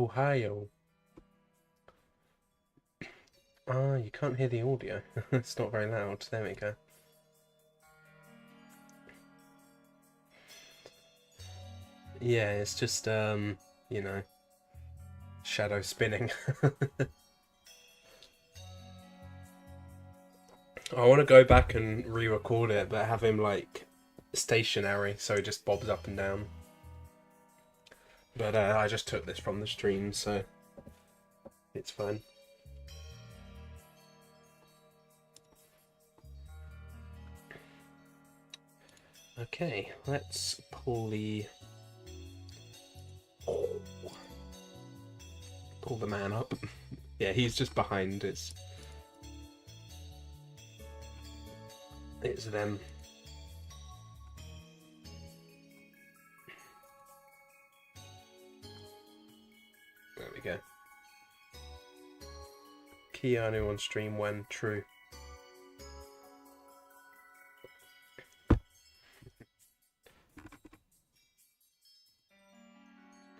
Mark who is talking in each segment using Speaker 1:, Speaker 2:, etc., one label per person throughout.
Speaker 1: Ohio. Ah, you can't hear the audio. It's not very loud. There we go. Yeah, it's just, you know, shadow spinning. I want to go back and re-record it, but have him, like, stationary, so he just bobs up and down. But I just took this from the stream, so it's fine. Okay, let's pull the... Pull the man up. Yeah, he's just behind. It's them. There we go. Keanu on stream when true.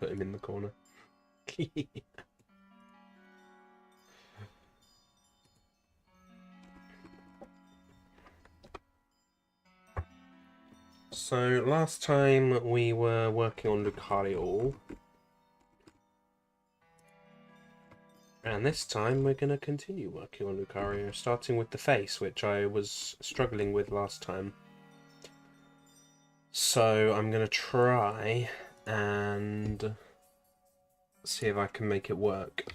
Speaker 1: Put him in the corner. So last time we were working on Lucario, and this time we're going to continue working on Lucario, starting with the face, which I was struggling with last time. So I'm going to try and see if I can make it work.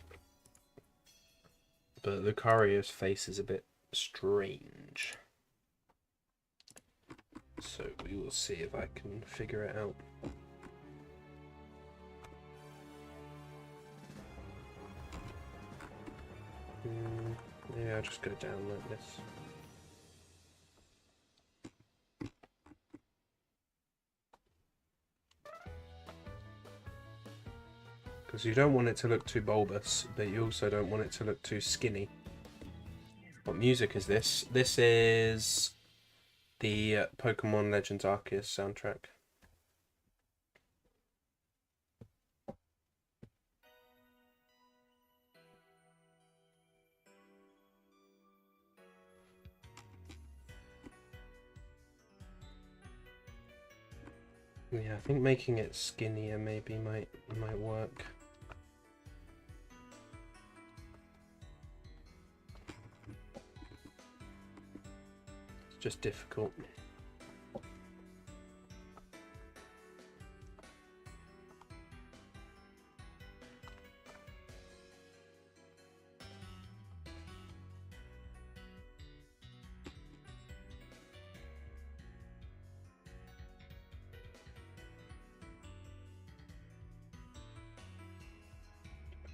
Speaker 1: But Lucario's face is a bit strange. So we will see if I can figure it out. Maybe I'll just go down like this. Because you don't want it to look too bulbous, but you also don't want it to look too skinny. What music is this? This is the Pokemon Legends Arceus soundtrack. Yeah, I think making it skinnier maybe might work. It's just difficult.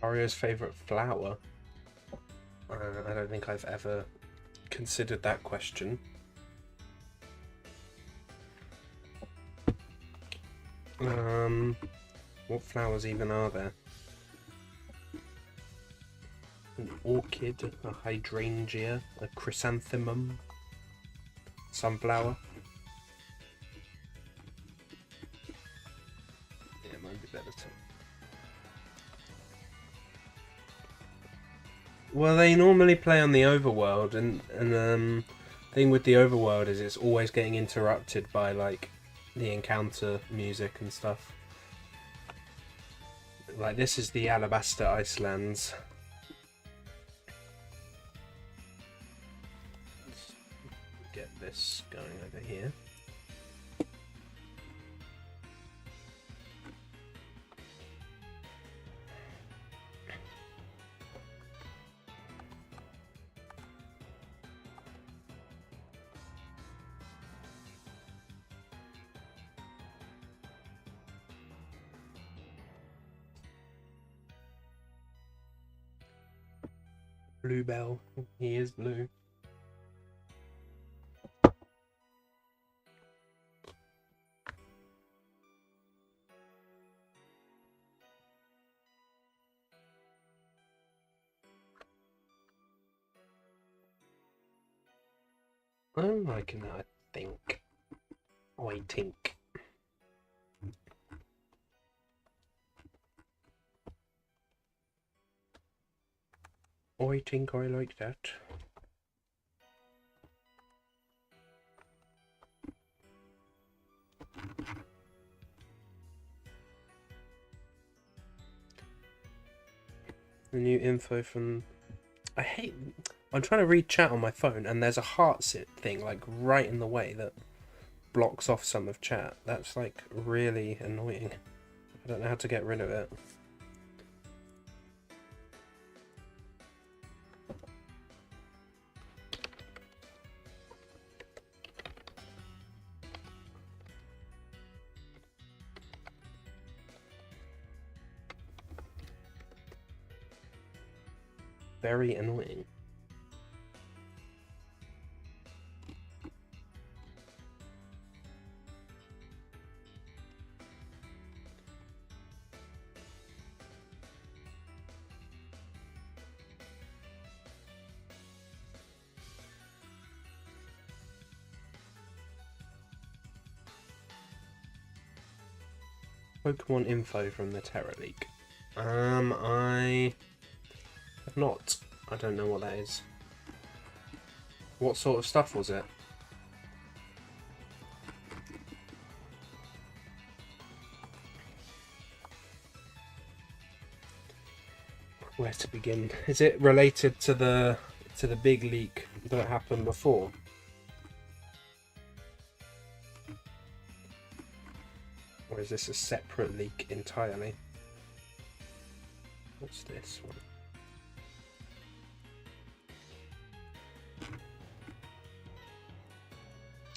Speaker 1: Mario's favourite flower? I don't think I've ever considered that question. What flowers even are there? An orchid, a hydrangea, a chrysanthemum, sunflower. Yeah, it might be better to... Well, they normally play on the overworld, and thing with the overworld is it's always getting interrupted by like the encounter music and stuff. Like this is the Alabaster Icelands. Let's get this going over here. Bluebell, he is blue. I'm liking that, I think. I think. I think I like that. The new info from... I'm trying to read chat on my phone and there's a heart thing like right in the way that blocks off some of chat. That's like really annoying. I don't know how to get rid of it. Very annoying. Pokemon info from the Terra leak. I have not. I don't know what that is. What sort of stuff was it? Where to begin? Is it related to the big leak that happened before? Or is this a separate leak entirely? What's this one?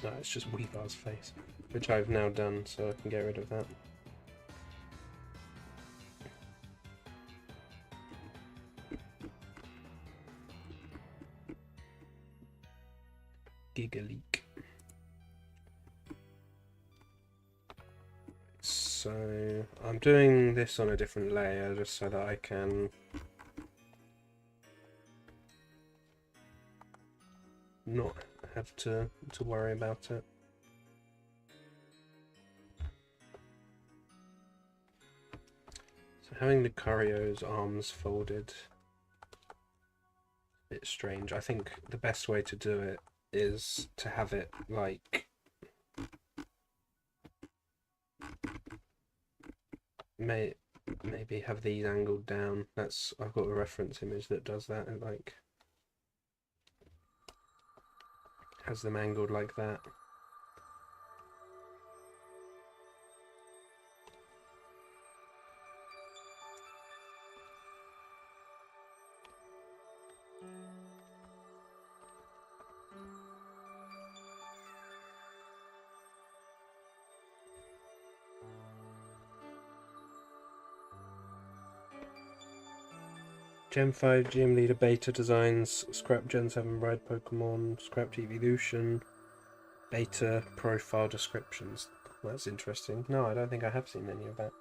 Speaker 1: No, it's just Weavar's face, which I've now done, so I can get rid of that. Giga leak. So I'm doing this on a different layer just so that I can not have to worry about it. So having the Curio's arms folded, a bit strange. I think the best way to do it is to have it like maybe have these angled down. I've got a reference image that does that, and like has them angled like that. Gen 5 Gym Leader Beta designs, Scrap Gen 7 Ride Pokemon, Scrapped Evolution, Beta profile descriptions. That's interesting. No, I don't think I have seen any of that.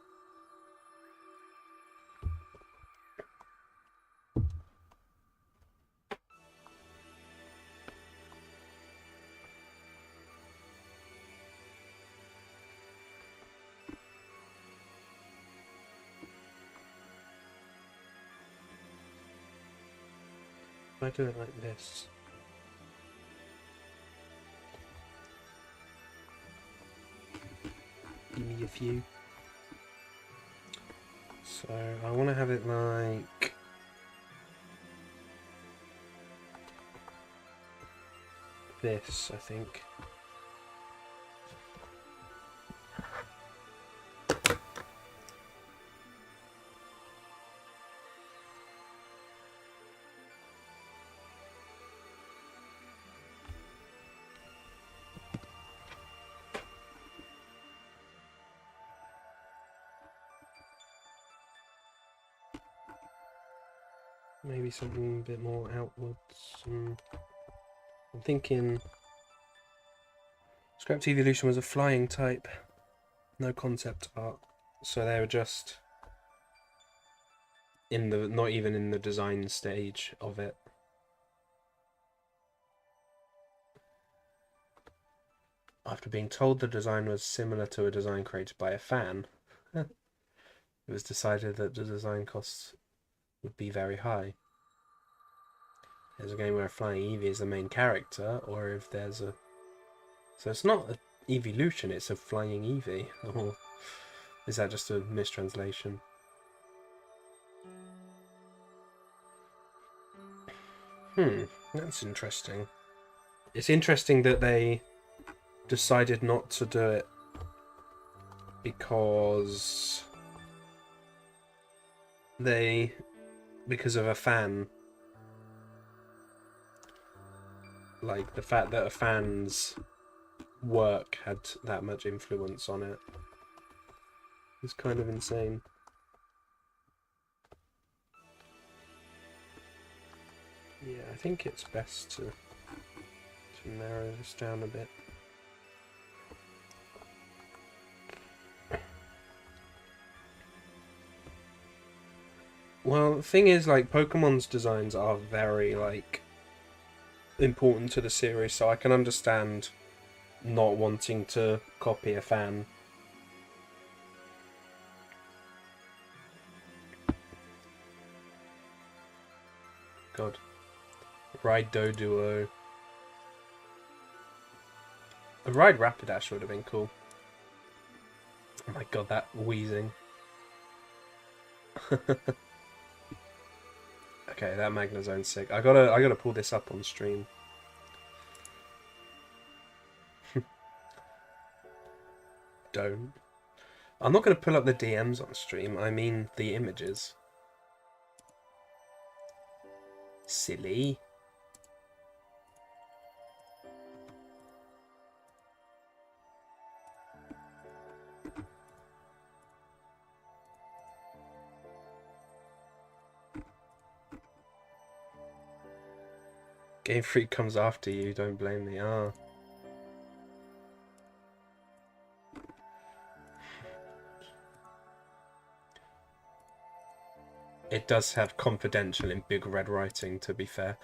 Speaker 1: I do it like this. Give me a few. So I want to have it like this, I think. Maybe something a bit more outwards. I'm thinking Scrapped Evolution was a flying type, no concept art, so they were just not even in the design stage of it. After being told the design was similar to a design created by a fan, it was decided that the design costs would be very high. there's a game where a flying Eevee is the main character, or if there's a... So it's not an evolution, it's a flying Eevee. Or is that just a mistranslation? That's interesting. It's interesting that they decided not to do it because of a fan. Like, the fact that a fan's work had that much influence on it is kind of insane. Yeah, I think it's best to narrow this down a bit. Well, the thing is, like, Pokemon's designs are very, like, important to the series, so I can understand not wanting to copy a fan. God. Ride Doduo. A Ride Rapidash would have been cool. Oh my god, that wheezing. Okay, that Magnezone's sick. I gotta pull this up on stream. Don't. I'm not gonna pull up the DMs on stream, I mean the images. Silly. Game Freak comes after you, don't blame me. Ah. It does have confidential in big red writing, to be fair.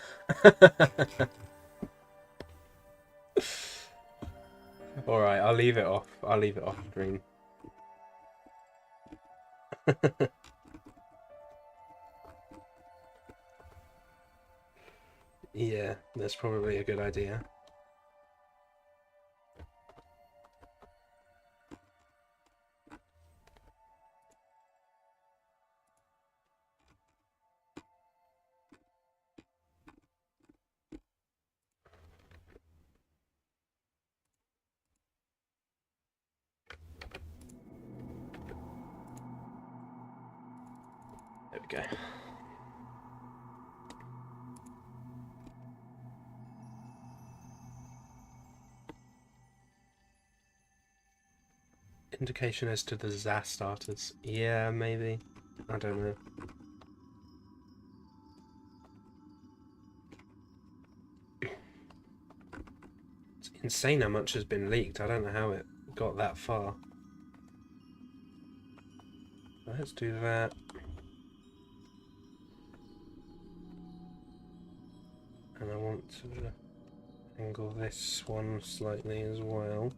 Speaker 1: Alright, I'll leave it off. I'll leave it off screen. Yeah, that's probably a good idea. There we go. Indication as to the ZA starters. Yeah, maybe. I don't know. It's insane how much has been leaked. I don't know how it got that far. Let's do that. And I want to angle this one slightly as well.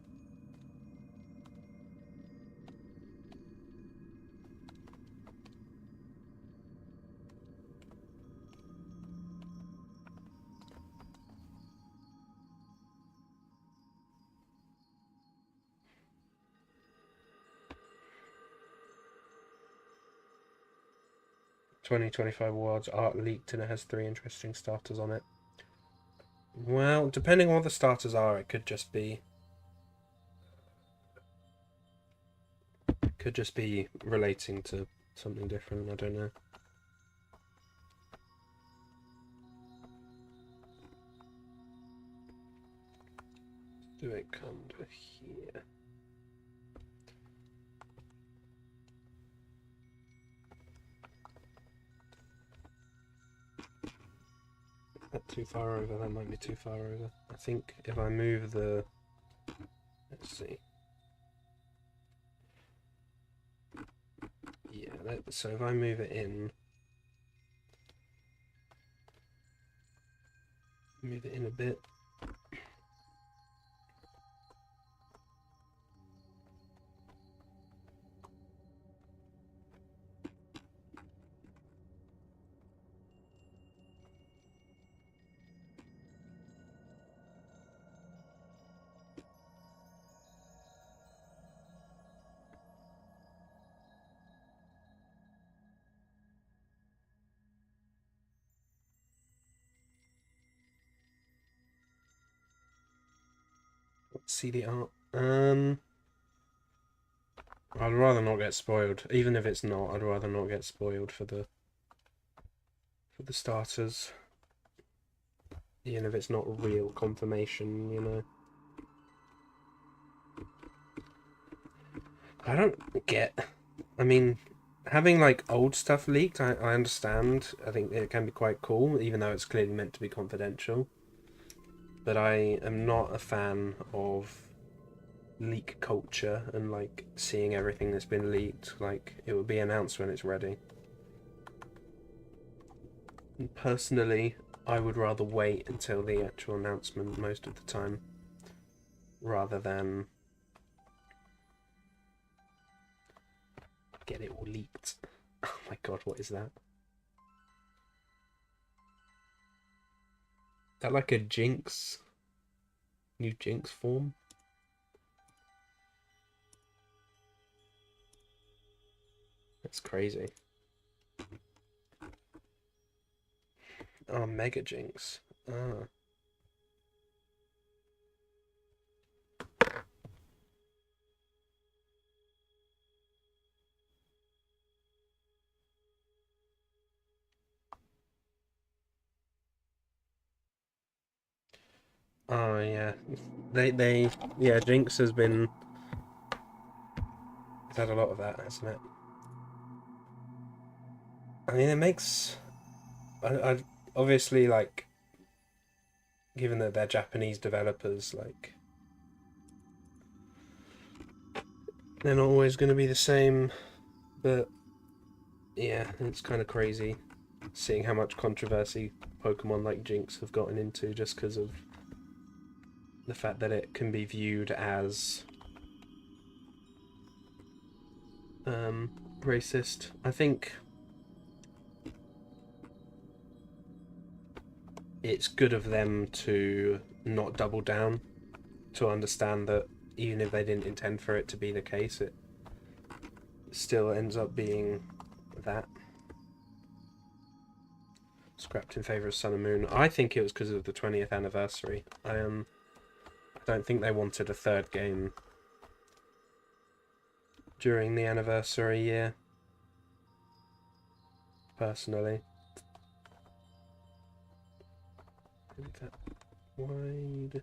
Speaker 1: "2025 Worlds art leaked and it has 3 interesting starters on it." Well, depending on what the starters are, it could just be relating to something different. I don't know. Do it come to here? That too far over? That might be too far over. I think if I move the... Let's see. Yeah, so if I move it in... Move it in a bit. See the art. I'd rather not get spoiled. Even if it's not, I'd rather not get spoiled for the starters. Even if it's not real confirmation, you know. I don't get. I mean, having like old stuff leaked, I understand. I think it can be quite cool, even though it's clearly meant to be confidential. But I am not a fan of leak culture and like seeing everything that's been leaked. Like, it will be announced when it's ready. And personally, I would rather wait until the actual announcement most of the time, rather than get it all leaked. Oh my god, what is that? Is that like a Jinx? New Jinx form? That's crazy. Oh, Mega Jinx. Ah. Oh yeah. Yeah, Jinx has been. It's had a lot of that, hasn't it? I mean, it makes. I obviously, like, given that they're Japanese developers, like, they're not always going to be the same. But yeah, it's kind of crazy seeing how much controversy Pokemon like Jinx have gotten into just because of the fact that it can be viewed as racist. I think it's good of them to not double down, to understand that even if they didn't intend for it to be the case, it still ends up being that. Scrapped in favour of Sun and Moon. I think it was because of the 20th anniversary. I don't think they wanted a third game during the anniversary year, personally. Isn't that wide?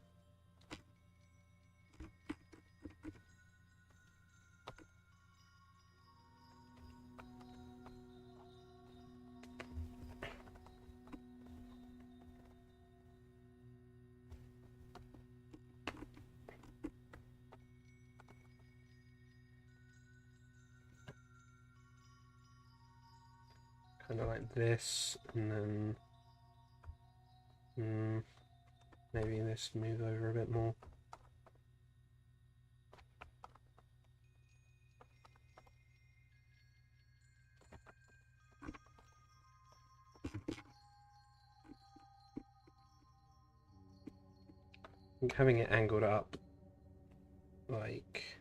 Speaker 1: Kind of like this, and then maybe this move over a bit more. I think having it angled up like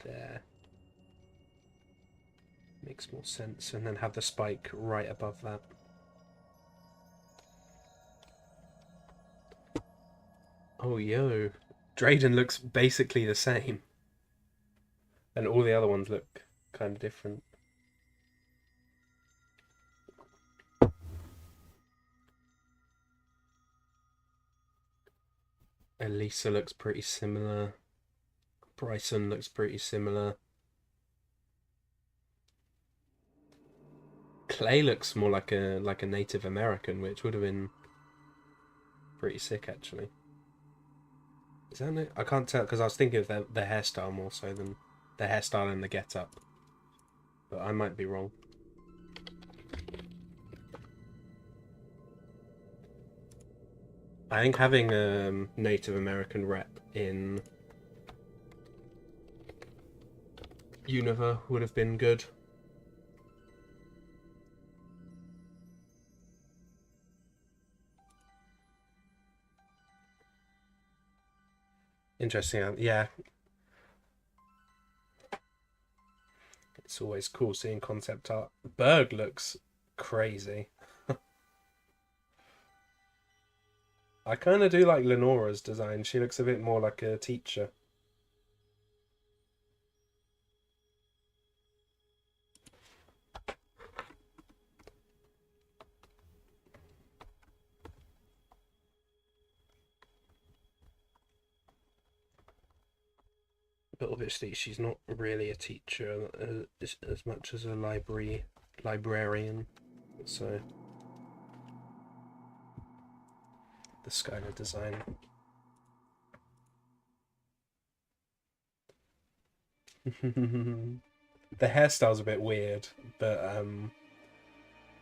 Speaker 1: there makes more sense, and then have the spike right above that. Oh, yo. Drayden looks basically the same. And all the other ones look kind of different. Elisa looks pretty similar. Bryson looks pretty similar. Clay looks more like a Native American, which would have been pretty sick, actually. Is that it? I can't tell because I was thinking of their hairstyle more so than the hairstyle and the get-up. But I might be wrong. I think having a Native American rep in Unova would have been good. Interesting. Yeah. It's always cool seeing concept art. Berg looks crazy. I kind of do like Lenora's design. She looks a bit more like a teacher. But obviously she's not really a teacher as much as a librarian. So the Skylar design. The hairstyle's a bit weird, but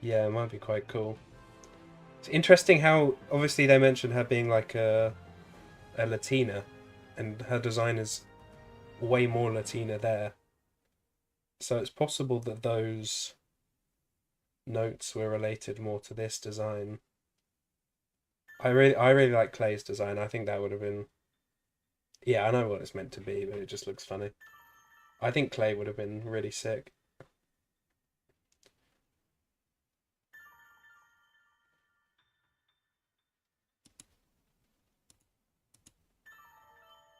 Speaker 1: yeah, it might be quite cool. It's interesting how obviously they mentioned her being like a Latina, and her design is way more Latina there. So it's possible that those notes were related more to this design. I really like Clay's design. I think that would have been, yeah, I know what it's meant to be, but it just looks funny. I think Clay would have been really sick.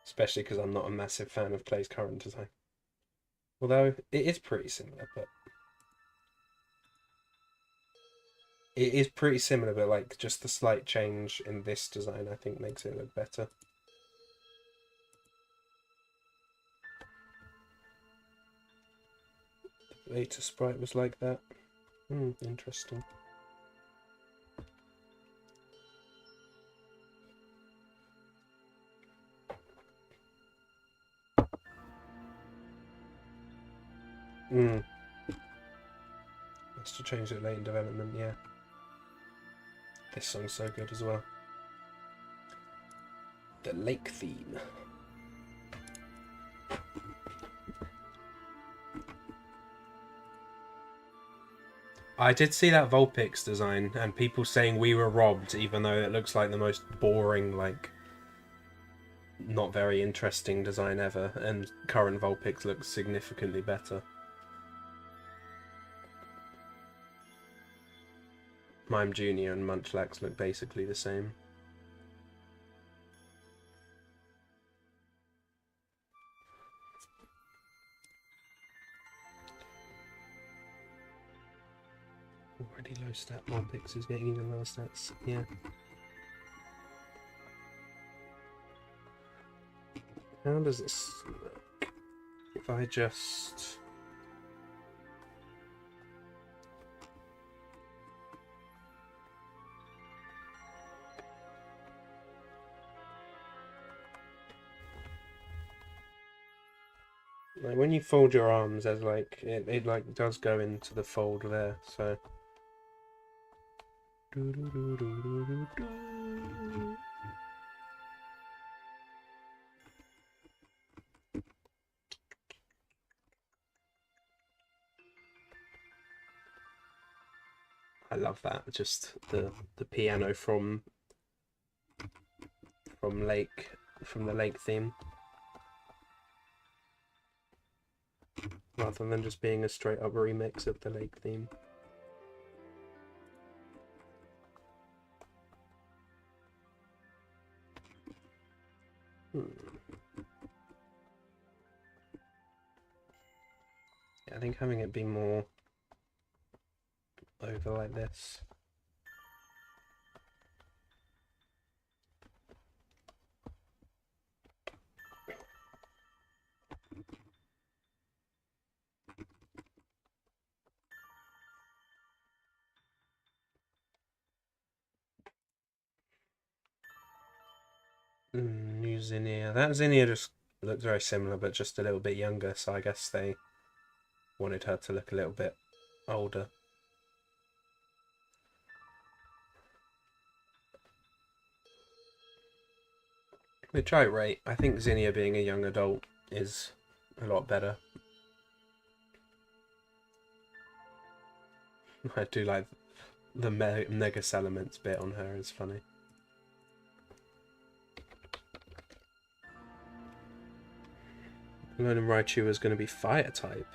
Speaker 1: Especially because I'm not a massive fan of Clay's current design. Although it is pretty similar, but it is pretty similar, but like just the slight change in this design I think makes it look better. The later sprite was like that. Interesting. That's to change it late in development, yeah. This song's so good as well. The lake theme. I did see that Vulpix design, and people saying we were robbed, even though it looks like the most boring, like, not very interesting design ever, and current Vulpix looks significantly better. Mime Jr. and Munchlax look basically the same. Already low stat. Vulpix is getting even lower stats. Yeah. How does this look? If I just... like when you fold your arms, there's like it like does go into the fold there. So. I love that. Just the piano from the lake theme, rather than just being a straight up remix of the lake theme. Yeah, I think having it be more over like this. New Zinnia. That Zinnia just looks very similar, but just a little bit younger, so I guess they wanted her to look a little bit older. Which I rate. I think Zinnia being a young adult is a lot better. I do like the Mega Salamence bit on her, is funny. Learning Raichu is going to be fire type.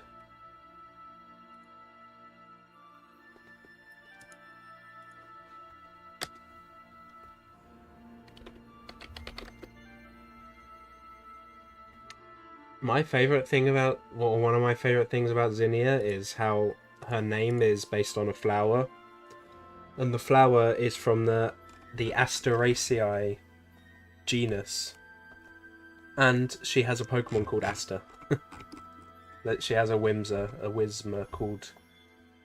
Speaker 1: My favorite thing about, well, one of my favorite things about Zinnia is how her name is based on a flower, and the flower is from the Asteraceae genus, and she has a Pokemon called Aster. That she has a Whismur called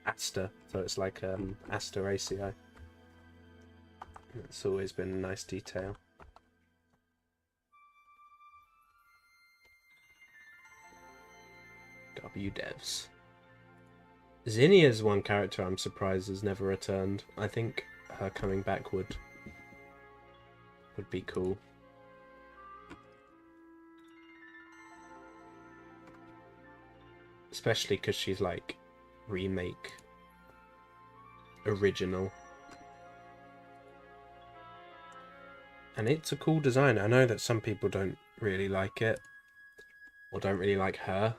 Speaker 1: Aster, so it's like Asteraceae. It's always been a nice detail. W devs. Zinnia's one character I'm surprised has never returned. I think her coming back would be cool. Especially because she's like remake original. And it's a cool design. I know that some people don't really like it. Or don't really like her.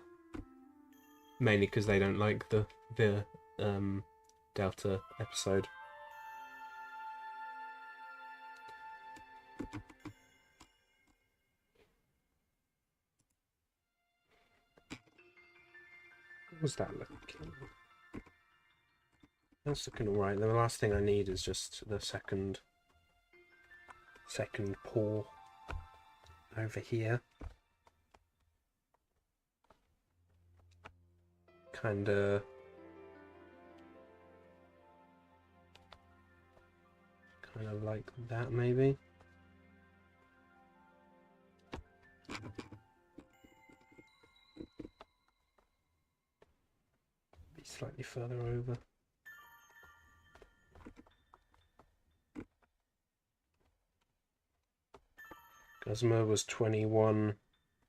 Speaker 1: Mainly because they don't like the Delta episode. What was that looking? That's looking alright. The last thing I need is just the second paw over here. Kinda like that, maybe. Be slightly further over. Guzma was 21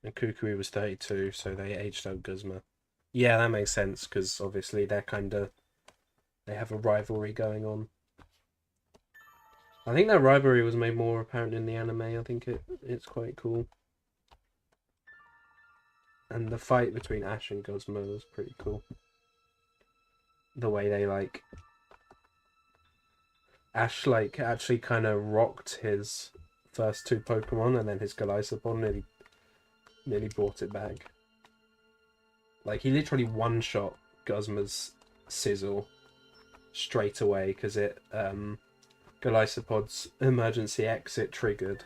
Speaker 1: and Kukui was 32, so they aged out Guzma. Yeah, that makes sense, because obviously they have a rivalry going on. I think that rivalry was made more apparent in the anime. I think it's quite cool. And the fight between Ash and Guzma was pretty cool. The way they Ash actually kind of rocked his first two Pokemon, and then his Golisopon nearly brought it back. Like, he literally one-shot Guzma's Sizzle straight away because Golisopod's emergency exit triggered,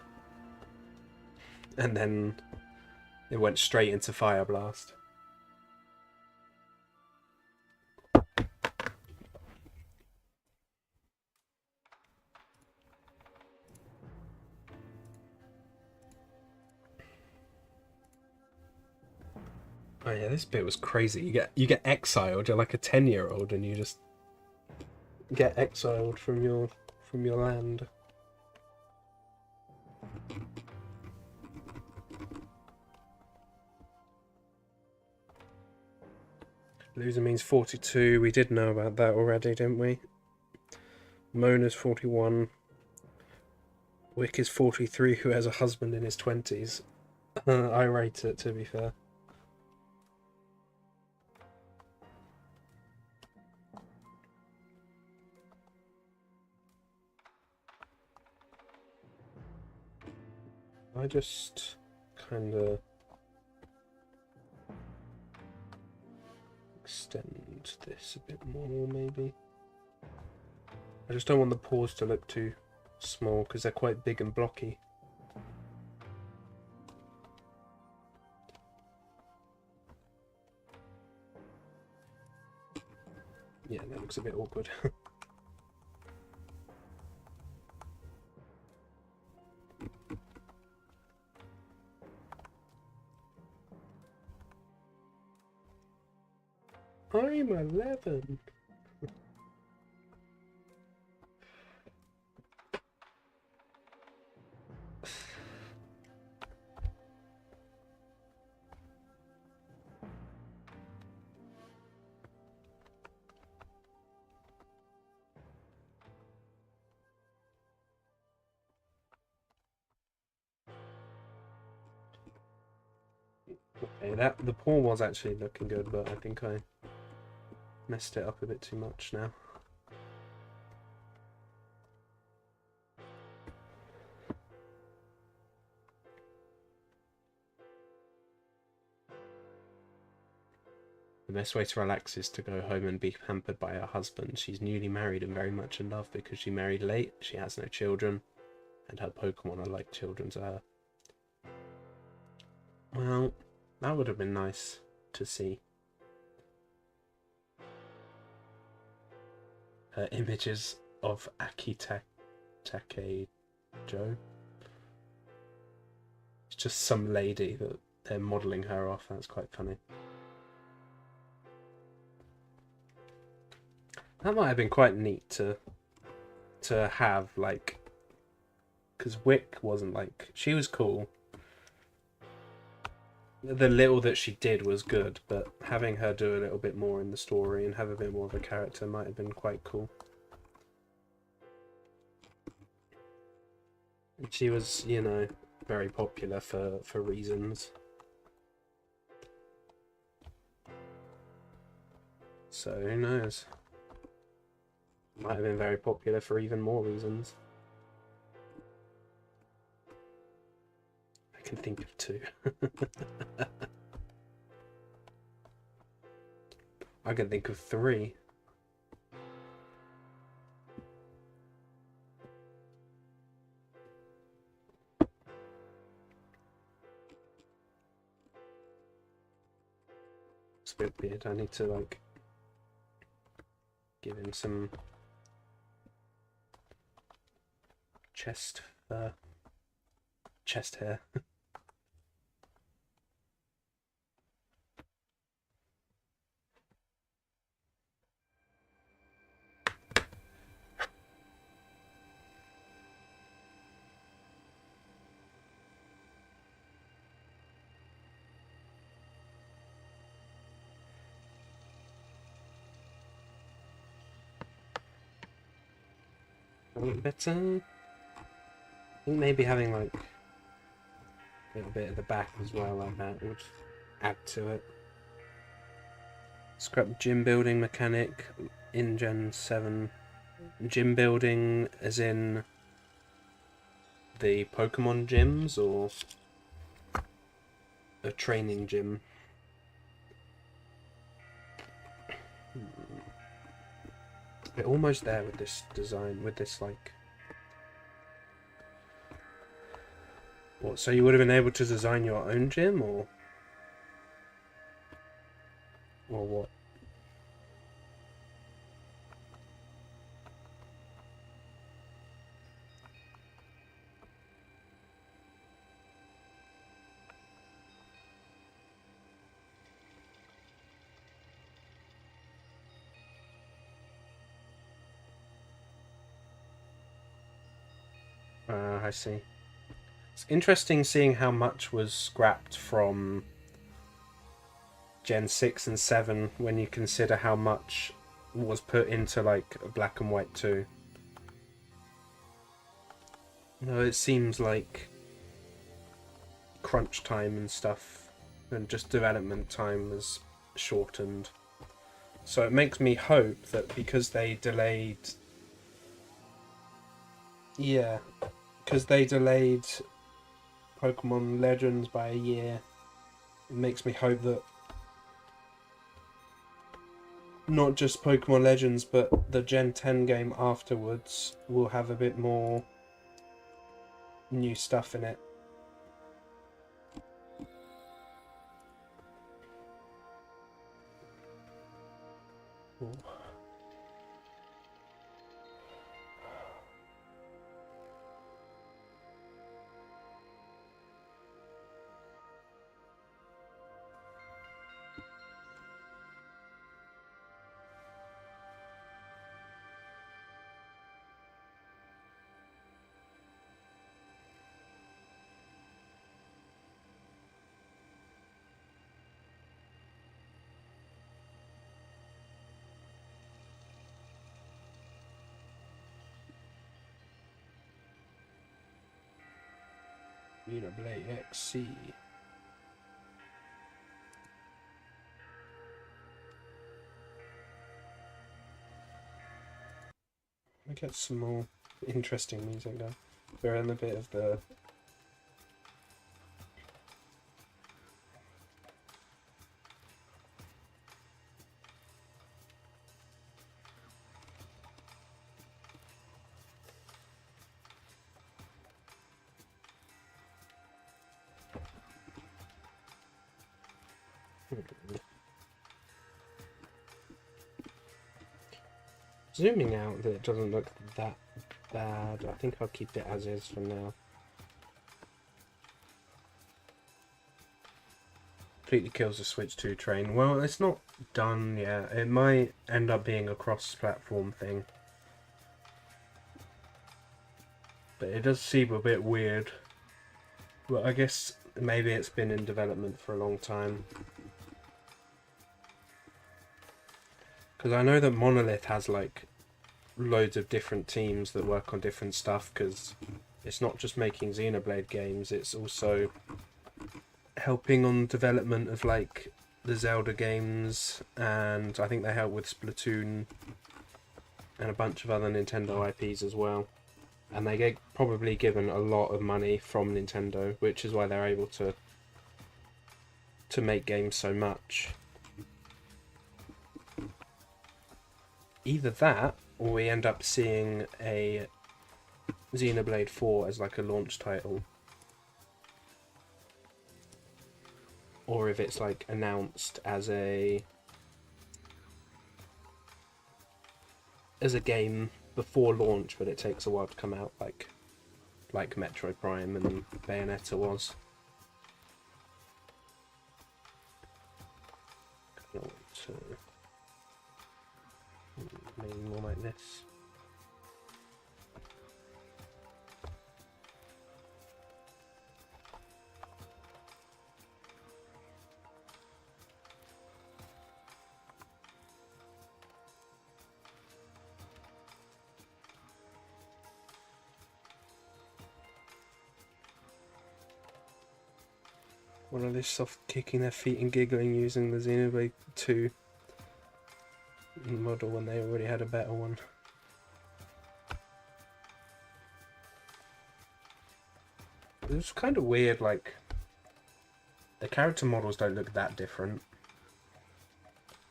Speaker 1: and then it went straight into Fire Blast. Oh yeah, this bit was crazy. You get exiled. You're like a 10-year-old, and you just get exiled from your land. Loser means 42. We did know about that already, didn't we? Mona's 41. Wick is 43, who has a husband in his 20s. I rate it, to be fair. I just kind of extend this a bit more, maybe. I just don't want the paws to look too small because they're quite big and blocky. Yeah, that looks a bit awkward. I'm 11. Okay, the paw was actually looking good, but I think I messed it up a bit too much now. The best way to relax is to go home and be pampered by her husband. She's newly married and very much in love because she married late. She has no children, and her Pokemon are like children to her. Well, that would have been nice to see. Her images of Akita Takejo. It's just some lady that they're modelling her off. That's quite funny. That might have been quite neat to have, like, because Wick wasn't like, she was cool. The little that she did was good, but having her do a little bit more in the story and have a bit more of a character might have been quite cool. She was, you know, very popular for reasons. So who knows? Might have been very popular for even more reasons. I can think of two. I can think of three. It's a bit weird. I need to, like, give him some chest hair. A little better. I think maybe having, like, a little bit at the back as well, like that, would add to it. Scrap gym building mechanic in Gen 7. Gym building as in the Pokemon gyms, or a training gym? We're almost there with this design, with this, like... What, so you would have been able to design your own gym, or what? I see. It's interesting seeing how much was scrapped from Gen 6 and 7 when you consider how much was put into, like, Black and White 2. No, it seems like crunch time and stuff, and just development time was shortened. So it makes me hope that because they delayed... Yeah, because they delayed Pokemon Legends by a year, it makes me hope that not just Pokemon Legends, but the Gen 10 game afterwards will have a bit more new stuff in it. Ooh. Blade XC. We get some more interesting music now. We're in a bit of the Zooming out, that it doesn't look that bad. I think I'll keep it as is for now. Completely kills the Switch 2 train. Well, it's not done yet. It might end up being a cross-platform thing. But it does seem a bit weird. But I guess maybe it's been in development for a long time. Because I know that Monolith has like loads of different teams that work on different stuff, because it's not just making Xenoblade games, it's also helping on development of like the Zelda games, and I think they help with Splatoon and a bunch of other Nintendo IPs as well. And they get probably given a lot of money from Nintendo, which is why they're able to make games so much. Either that, or we end up seeing a Xenoblade 4 as like a launch title. Or if it's like announced as a game before launch, but it takes a while to come out, like Metroid Prime and Bayonetta was. Maybe more like this. One of this soft kicking their feet and giggling using the Xenoblade 2 model when they already had a better one. It was kind of weird, like the character models don't look that different.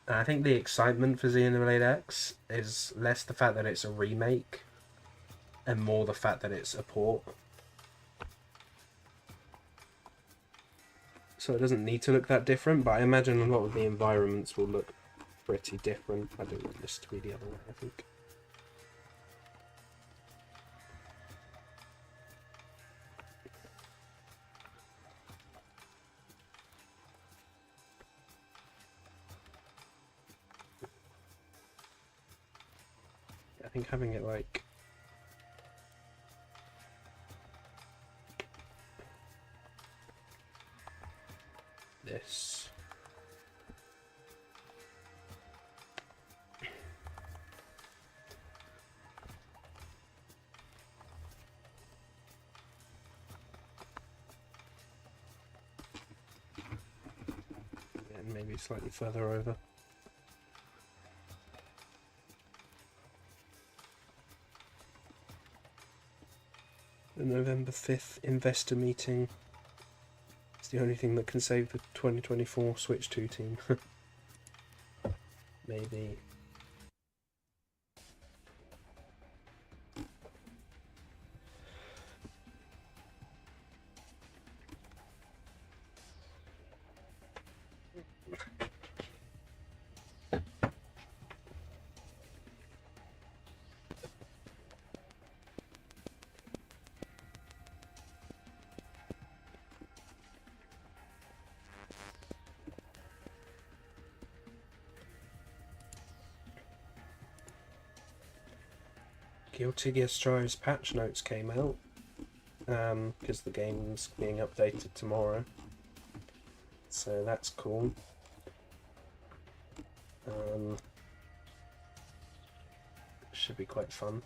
Speaker 1: And I think the excitement for Xenoblade X is less the fact that it's a remake and more the fact that it's a port. So it doesn't need to look that different, but I imagine a lot of the environments will look pretty different. I don't want this to be the other way, I think. I think having it like this. And maybe slightly further over. The November 5th investor meeting. It's the only thing that can save the 2024 Switch 2 team. Maybe. Guilty Gear Strive's patch notes came out, because the game's being updated tomorrow, so that's cool. Should be quite fun.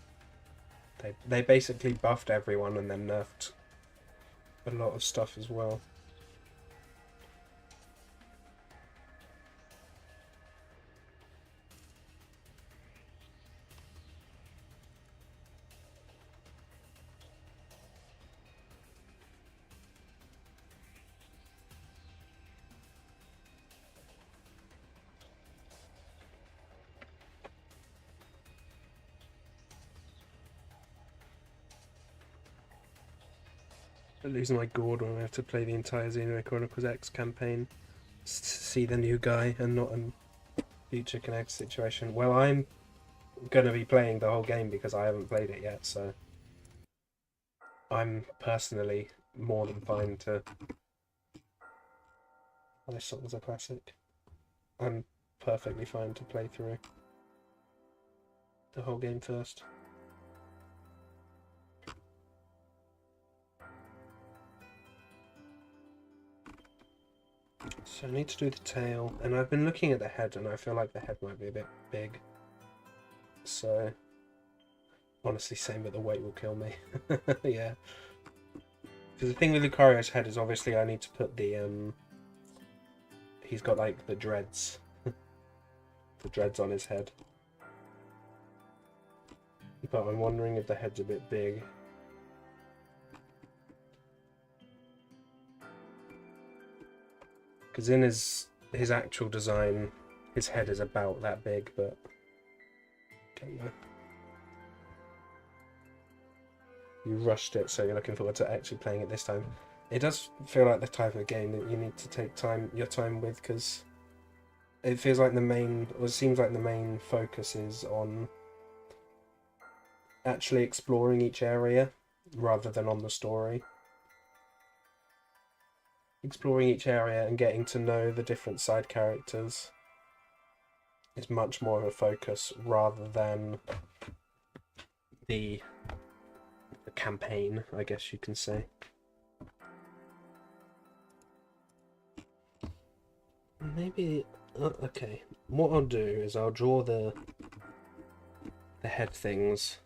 Speaker 1: They basically buffed everyone and then nerfed a lot of stuff as well. I'm losing my gourd when I have to play the entire Xenoblade Chronicles X campaign. see the new guy and not a future Connect situation. Well, I'm going to be playing the whole game because I haven't played it yet, so I'm personally more than fine to... Oh, this song's a classic. I'm perfectly fine to play through the whole game first. So I need to do the tail, and I've been looking at the head, and I feel like the head might be a bit big. So, honestly, same, but the weight will kill me. Yeah. Because the thing with Lucario's head is obviously I need to put the, he's got like the dreads. The dreads on his head. But I'm wondering if the head's a bit big. Because in his actual design, his head is about that big, but don't know. You rushed it, so you're looking forward to actually playing it this time. It does feel like the type of game that you need to take your time with, because it feels like it seems like the main focus is on actually exploring each area rather than on the story. Exploring each area and getting to know the different side characters is much more of a focus rather than the campaign, I guess you can say. Maybe... okay, what I'll do is I'll draw the head things,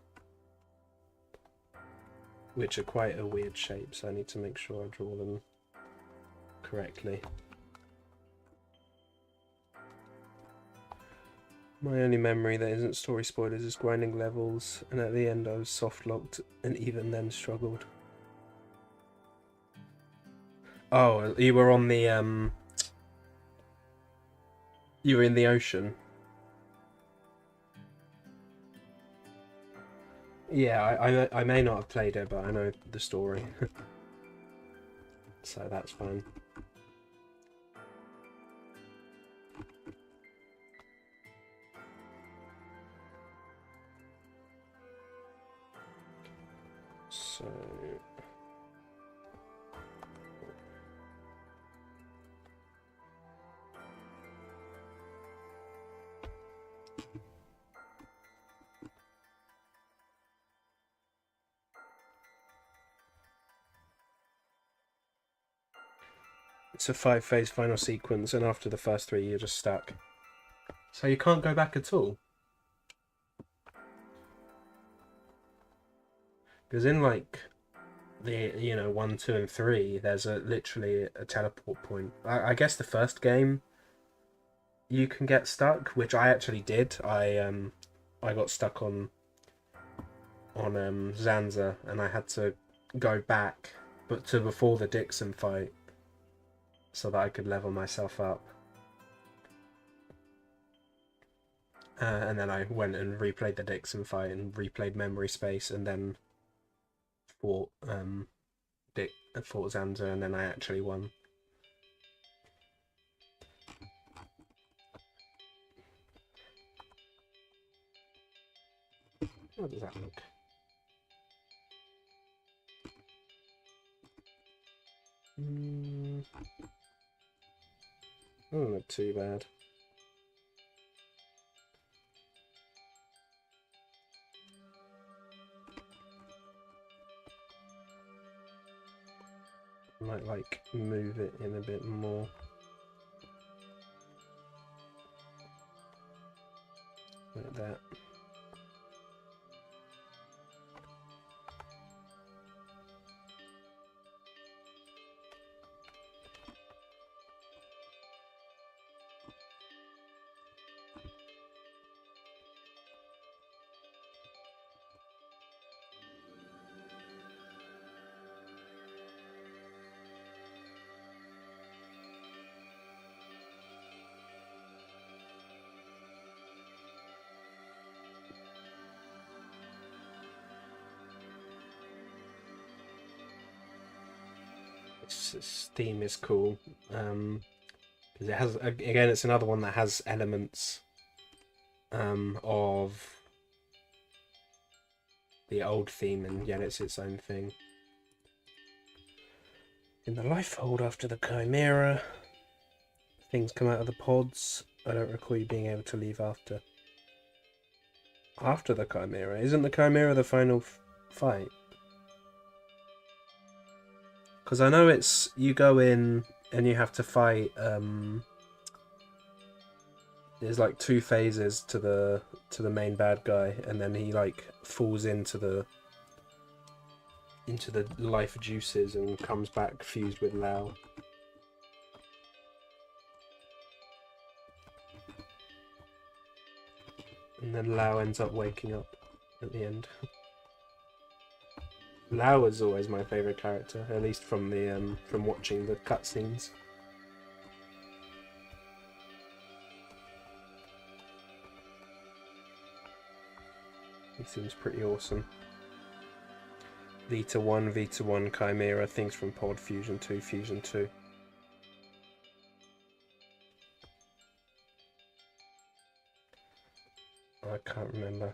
Speaker 1: which are quite a weird shape, so I need to make sure I draw them correctly. My only memory that isn't story spoilers is grinding levels, and at the end I was soft locked and even then struggled. Oh, you were on the you were in the ocean. Yeah, I may not have played it, but I know the story. So that's fine. So... it's a 5-phase final sequence, and after the first 3 you're just stuck. So you can't go back at all? Because in like the 1, 2, and 3, there's literally a teleport point. I guess the first game you can get stuck, which I actually did. I got stuck on Zanza, and I had to go back, but to before the Dixon fight, so that I could level myself up. And then I went and replayed the Dixon fight and replayed Memory Space, and then fought Zanza, and then I actually won. How does that look? Doesn't look too bad. Might like move it in a bit more. Like that. This theme is cool. because it has, again, it's another one that has elements of the old theme, and yet it's its own thing. In the life hold after the Chimera, things come out of the pods. I don't recall you being able to leave after. After the Chimera? Isn't the Chimera the final fight? Because I know it's, you go in and you have to fight, there's like 2 phases to the main bad guy, and then he like falls into the life juices and comes back fused with Lao. And then Lao ends up waking up at the end. Lao is always my favourite character, at least from the from watching the cutscenes. He seems pretty awesome. Vita 1, Vita 1, Chimera, things from Pod, Fusion 2, Fusion 2. I can't remember.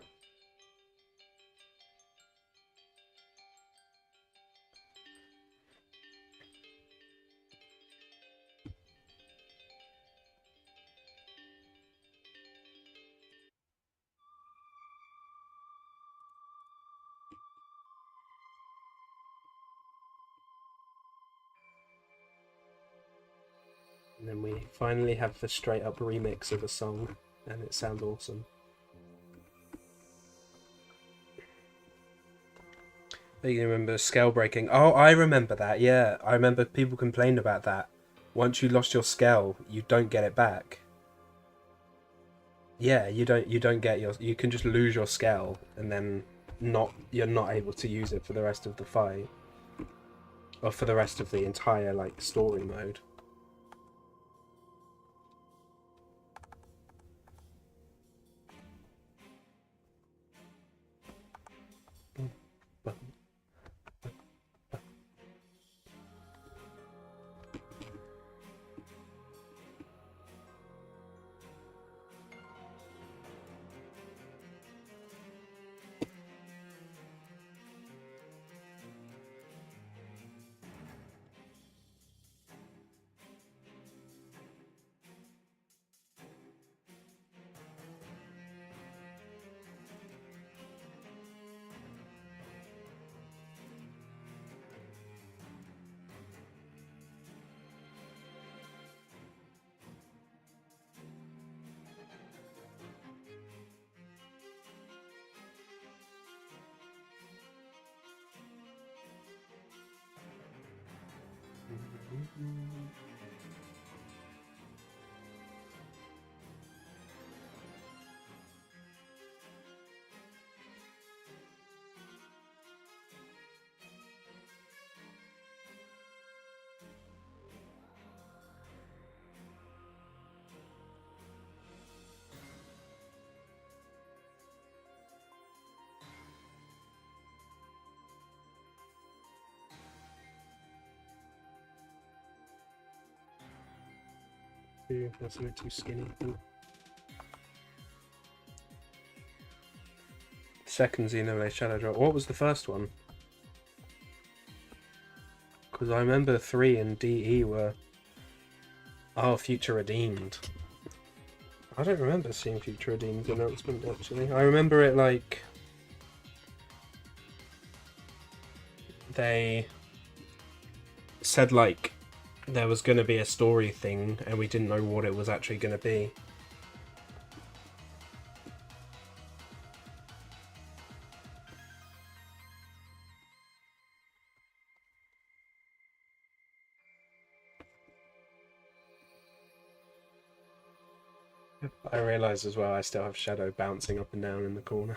Speaker 1: And then we finally have the straight up remix of a song, and it sounds awesome. You remember scale breaking? Oh, I remember that. Yeah, I remember people complained about that. Once you lost your scale, you don't get it back. Yeah, you don't get your. You can just lose your scale, and then you're not able to use it for the rest of the fight, or for the rest of the entire like story mode. That's a bit too skinny. Second Xenoblade Shadow Drop. What was the first one? Because I remember 3 and DE were... Oh, Future Redeemed. I don't remember seeing Future Redeemed announcement, actually. I remember it like... They said like there was going to be a story thing and we didn't know what it was actually going to be. I realise as well I still have Shadow bouncing up and down in the corner.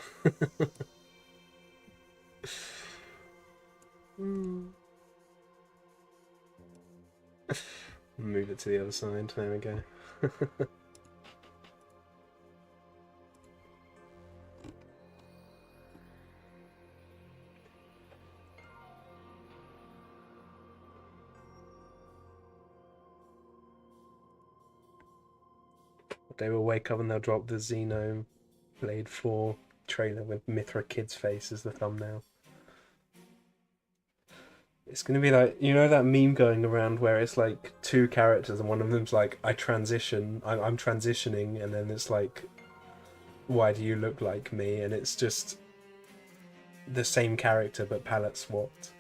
Speaker 1: Move it to the other side. There we go. They will wake up and they'll drop the Xenoblade 4 trailer with Mithra Kid's face as the thumbnail. It's gonna be like, you know that meme going around where it's like two characters and one of them's like, I'm transitioning, and then it's like, why do you look like me? And it's just the same character but palette swapped.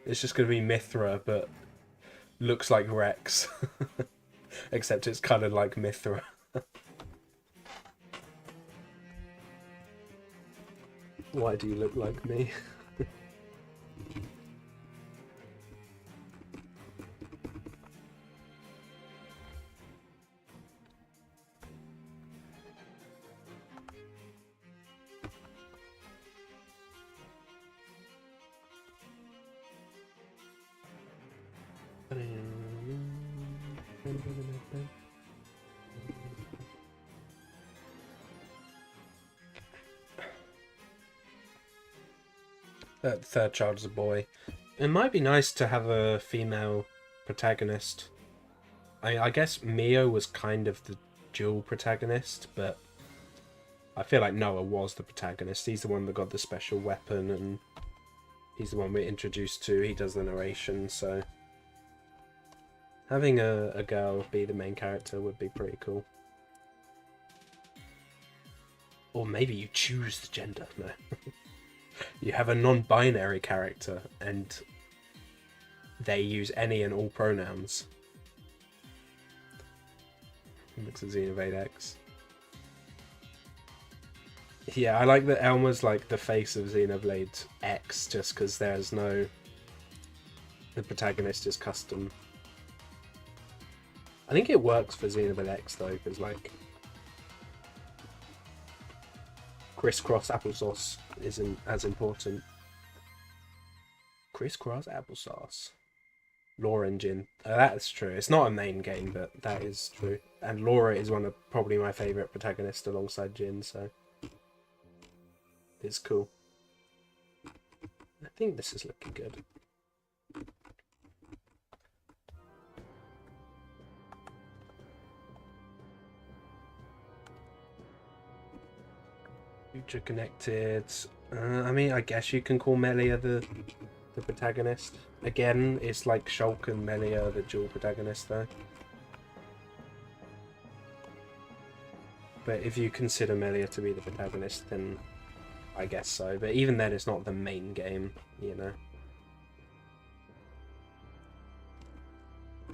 Speaker 1: It's just gonna be Mithra but looks like Rex. Except it's coloured like Mithra. Why do you look like me? That third child is a boy. It might be nice to have a female protagonist. I guess Mio was kind of the dual protagonist, but I feel like Noah was the protagonist. He's the one that got the special weapon, and he's the one we're introduced to. He does the narration, so having a girl be the main character would be pretty cool. Or maybe you choose the gender. No. You have a non-binary character, and they use any and all pronouns. Looks at Xenoblade X. Yeah, I like that Elma's like the face of Xenoblade X, just because there's no... The protagonist is custom. I think it works for Xenoblade X though, because like... Crisscross applesauce isn't as important. Crisscross applesauce. Laura and Jin. That's true. It's not a main game, but that is true. And Laura is one of probably my favourite protagonists alongside Jin, so it's cool. I think this is looking good. Future connected. I mean, I guess you can call Melia the protagonist. Again, it's like Shulk and Melia the dual protagonist though. But if you consider Melia to be the protagonist, then I guess so. But even then, it's not the main game, you know.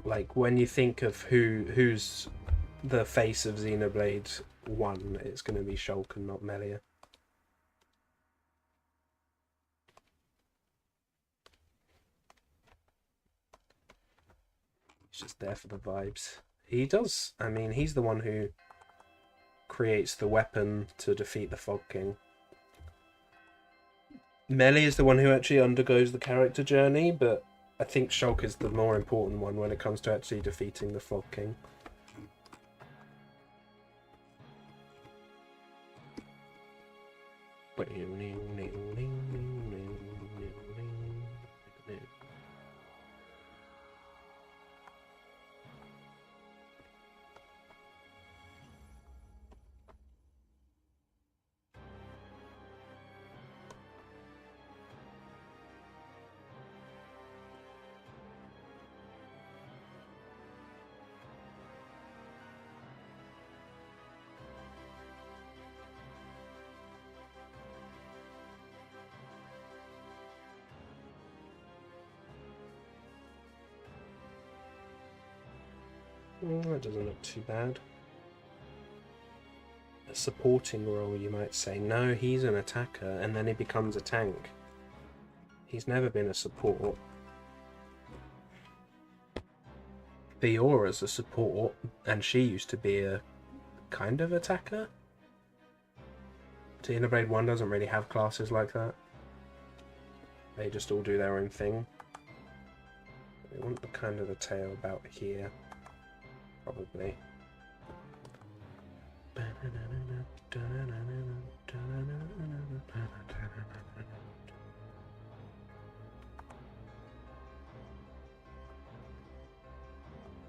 Speaker 1: Like, when you think of who's the face of Xenoblade 1, it's going to be Shulk and not Melia. He's just there for the vibes. He does. I mean, he's the one who creates the weapon to defeat the Fog King. Melee is the one who actually undergoes the character journey, but I think Shulk is the more important one when it comes to actually defeating the Fog King. That doesn't look too bad. A supporting role, you might say. No, he's an attacker, and then he becomes a tank. He's never been a support. Fiora's a support, and she used to be a kind of attacker. Xenoblade 1 doesn't really have classes like that. They just all do their own thing. We want the kind of the tail about here. Probably.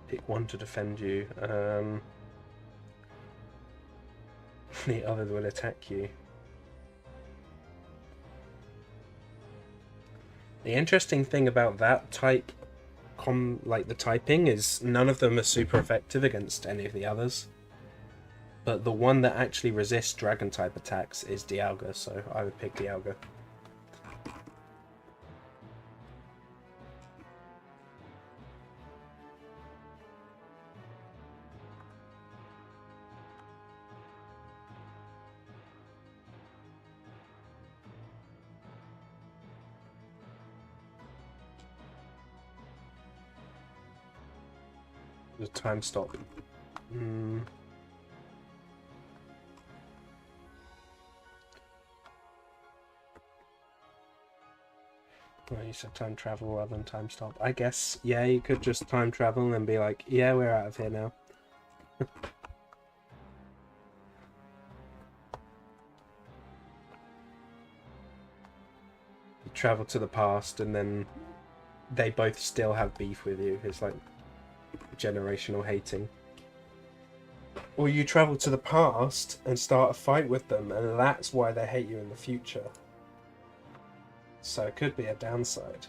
Speaker 1: Pick one to defend you. The others will attack you. The interesting thing about that type, like the typing, is none of them are super effective against any of the others. But the one that actually resists dragon type attacks is Dialga, so I would pick Dialga. The time stop. Well, you said time travel rather than time stop. I guess, yeah, you could just time travel and be like, yeah, we're out of here now. You travel to the past and then they both still have beef with you. It's like generational hating. Or you travel to the past and start a fight with them, and that's why they hate you in the future. So it could be a downside.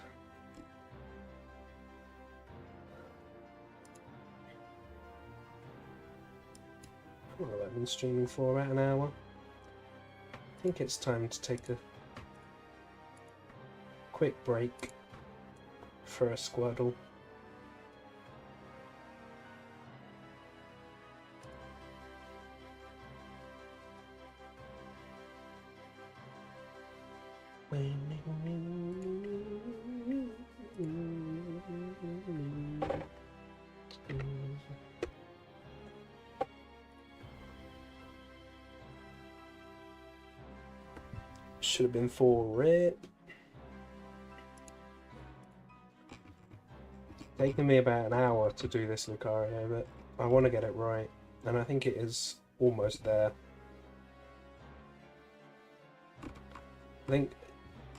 Speaker 1: Oh, I've been streaming for about an hour. I think it's time to take a quick break for a Squirtle. Should have been 4 red. Taking me about an hour to do this Lucario, but I want to get it right, and I think it is almost there. I think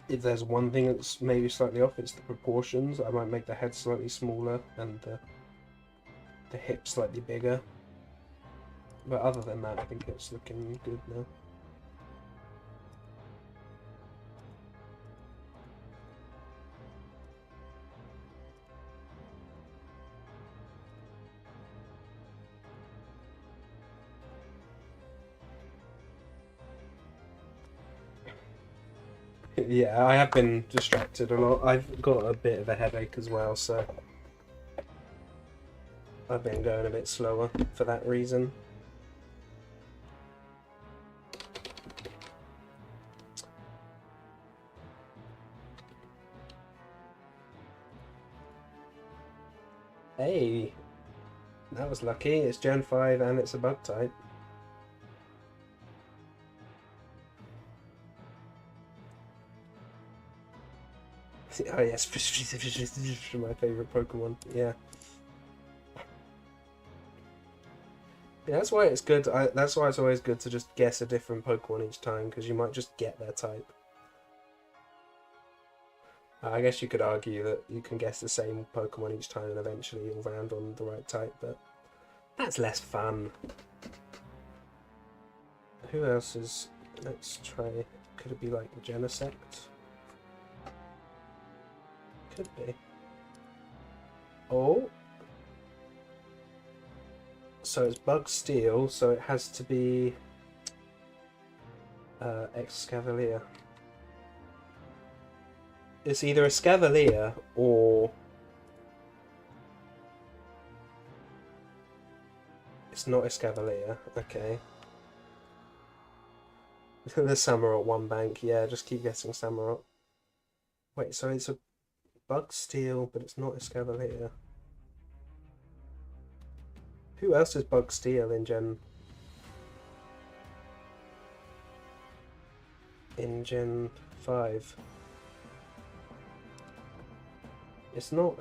Speaker 1: if there's one thing that's maybe slightly off, it's the proportions. I might make the head slightly smaller and the hip slightly bigger. But other than that, I think it's looking good now. Yeah, I have been distracted a lot. I've got a bit of a headache as well, so I've been going a bit slower for that reason. Hey, that was lucky. It's Gen 5 and it's a bug type. Oh yes, my favourite Pokemon, yeah. Yeah, that's why it's good. That's why it's always good to just guess a different Pokemon each time, because you might just get their type. I guess you could argue that you can guess the same Pokemon each time and eventually you'll land on the right type, but that's less fun. Who else is... Let's try... Could it be like Genesect? Could be. Oh! So it's Bug Steel, so it has to be... Escavalier. It's either a Escavalier or... It's not Escavalier, okay. The Samurott one bank, yeah, just keep guessing Samurott. Wait, so it's a Bug Steel, but it's not Escavalier. Who else is Bug Steel in Gen 5? It's not,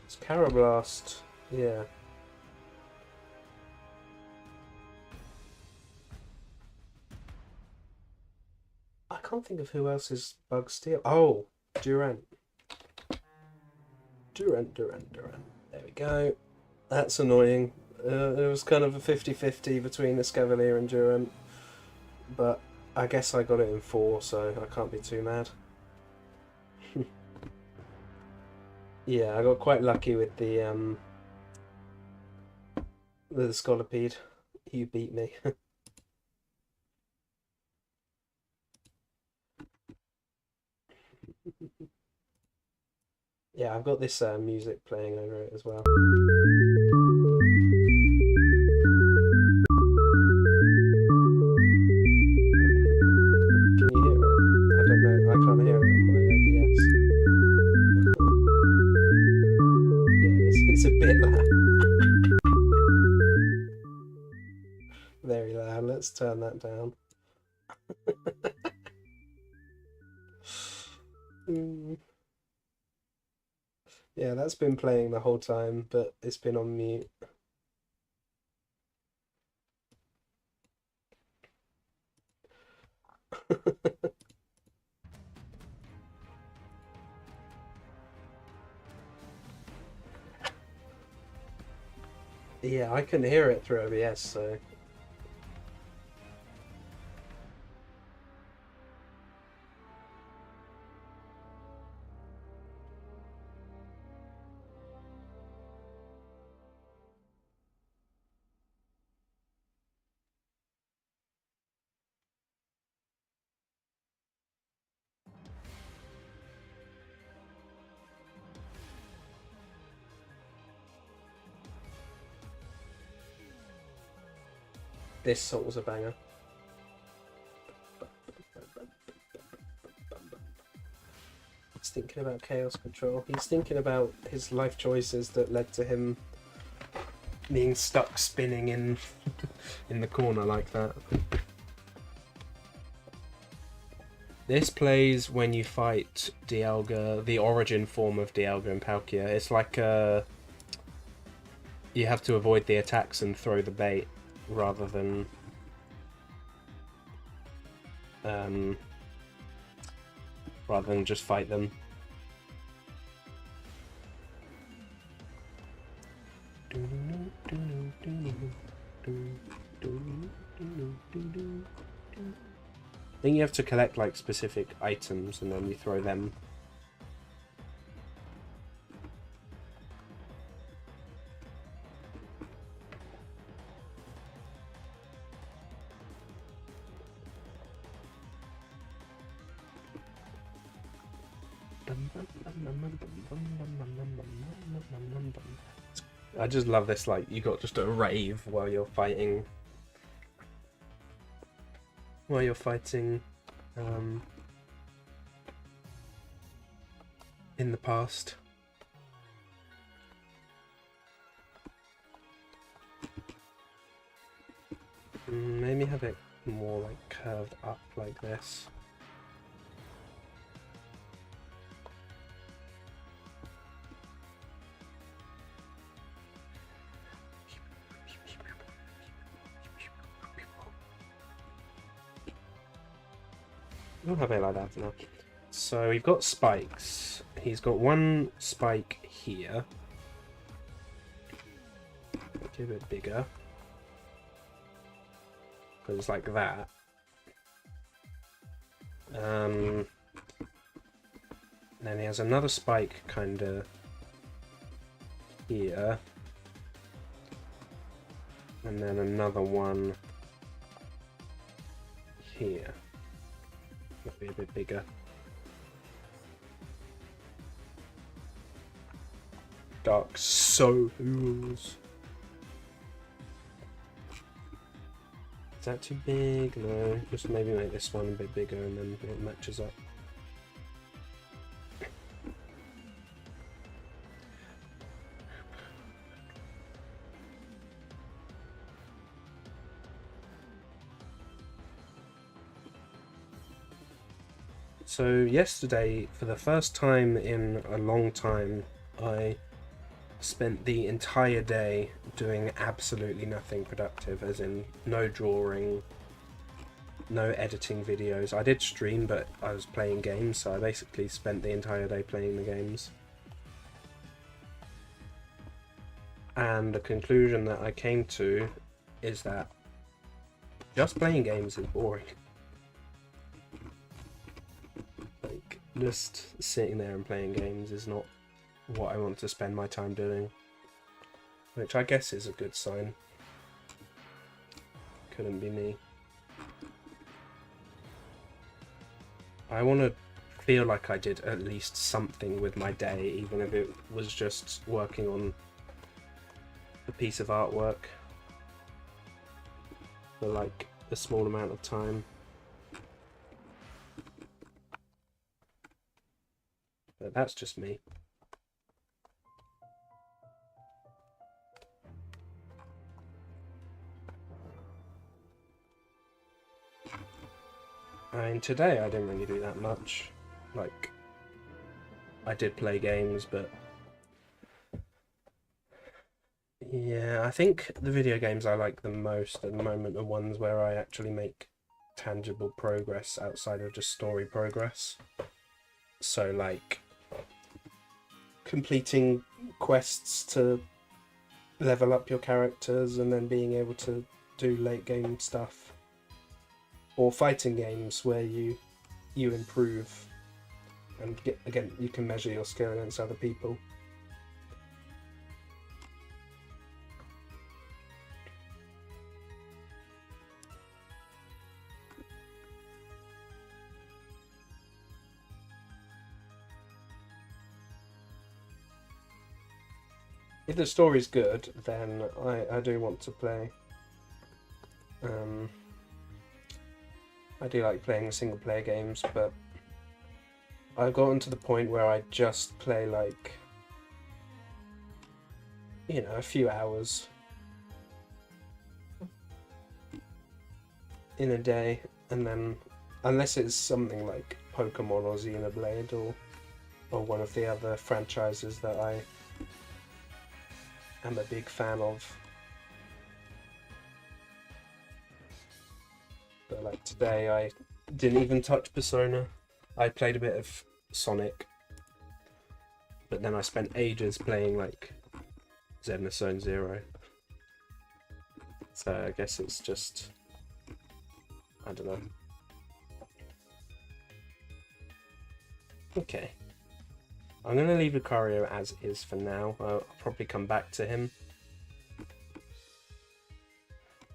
Speaker 1: it's Carablast, yeah. I can't think of who else is Bug Steel. Oh, Durant. Durant. There we go. That's annoying. It was kind of a 50-50 between Escavalier and Durant, but I guess I got it in 4, so I can't be too mad. Yeah, I got quite lucky with the Scolipede. You beat me. Yeah, I've got this music playing over it as well. Can you hear it? I don't know. I can't hear it on my OBS. Yeah, it's a bit loud. Very loud. Let's turn that down. Yeah, that's been playing the whole time, but it's been on mute. Yeah, I can hear it through OBS, so... This song was a banger. He's thinking about Chaos Control. He's thinking about his life choices that led to him being stuck spinning in in the corner like that. This plays when you fight Dialga, the origin form of Dialga and Palkia. It's like you have to avoid the attacks and throw the bait rather than just fight them. I think you have to collect like specific items and then you throw them. I just love this, like, you got just a rave while you're fighting. In the past. Maybe have it more like curved up like this. We'll have it like that now. So we've got spikes. He's got one spike here. Make it a bit bigger. Because it's like that. Then he has another spike kinda here. And then another one here. Might be a bit bigger. Dark Souls. Is that too big? No, just maybe make this one a bit bigger and then it matches up. So yesterday, for the first time in a long time, I spent the entire day doing absolutely nothing productive, as in no drawing, no editing videos. I did stream, but I was playing games, so I basically spent the entire day playing the games. And the conclusion that I came to is that just playing games is boring. Like, just sitting there and playing games is not what I want to spend my time doing. Which I guess is a good sign. Couldn't be me. I want to feel like I did at least something with my day, even if it was just working on a piece of artwork for like a small amount of time. But that's just me. I mean, today I didn't really do that much. Like, I did play games, but yeah, I think the video games I like the most at the moment are ones where I actually make tangible progress outside of just story progress. So, like, completing quests to level up your characters and then being able to do late game stuff. Or fighting games where you improve and again you can measure your skill against other people. If the story's good, then I do want to play. I do like playing single player games, but I've gotten to the point where I just play like, you know, a few hours in a day, and then unless it's something like Pokemon or Xenoblade or one of the other franchises that I am a big fan of. But like today I didn't even touch Persona. I played a bit of Sonic, but then I spent ages playing like Zenless Zone Zero. So I guess it's just, I don't know. Okay. I'm going to leave Lucario as is for now. I'll probably come back to him.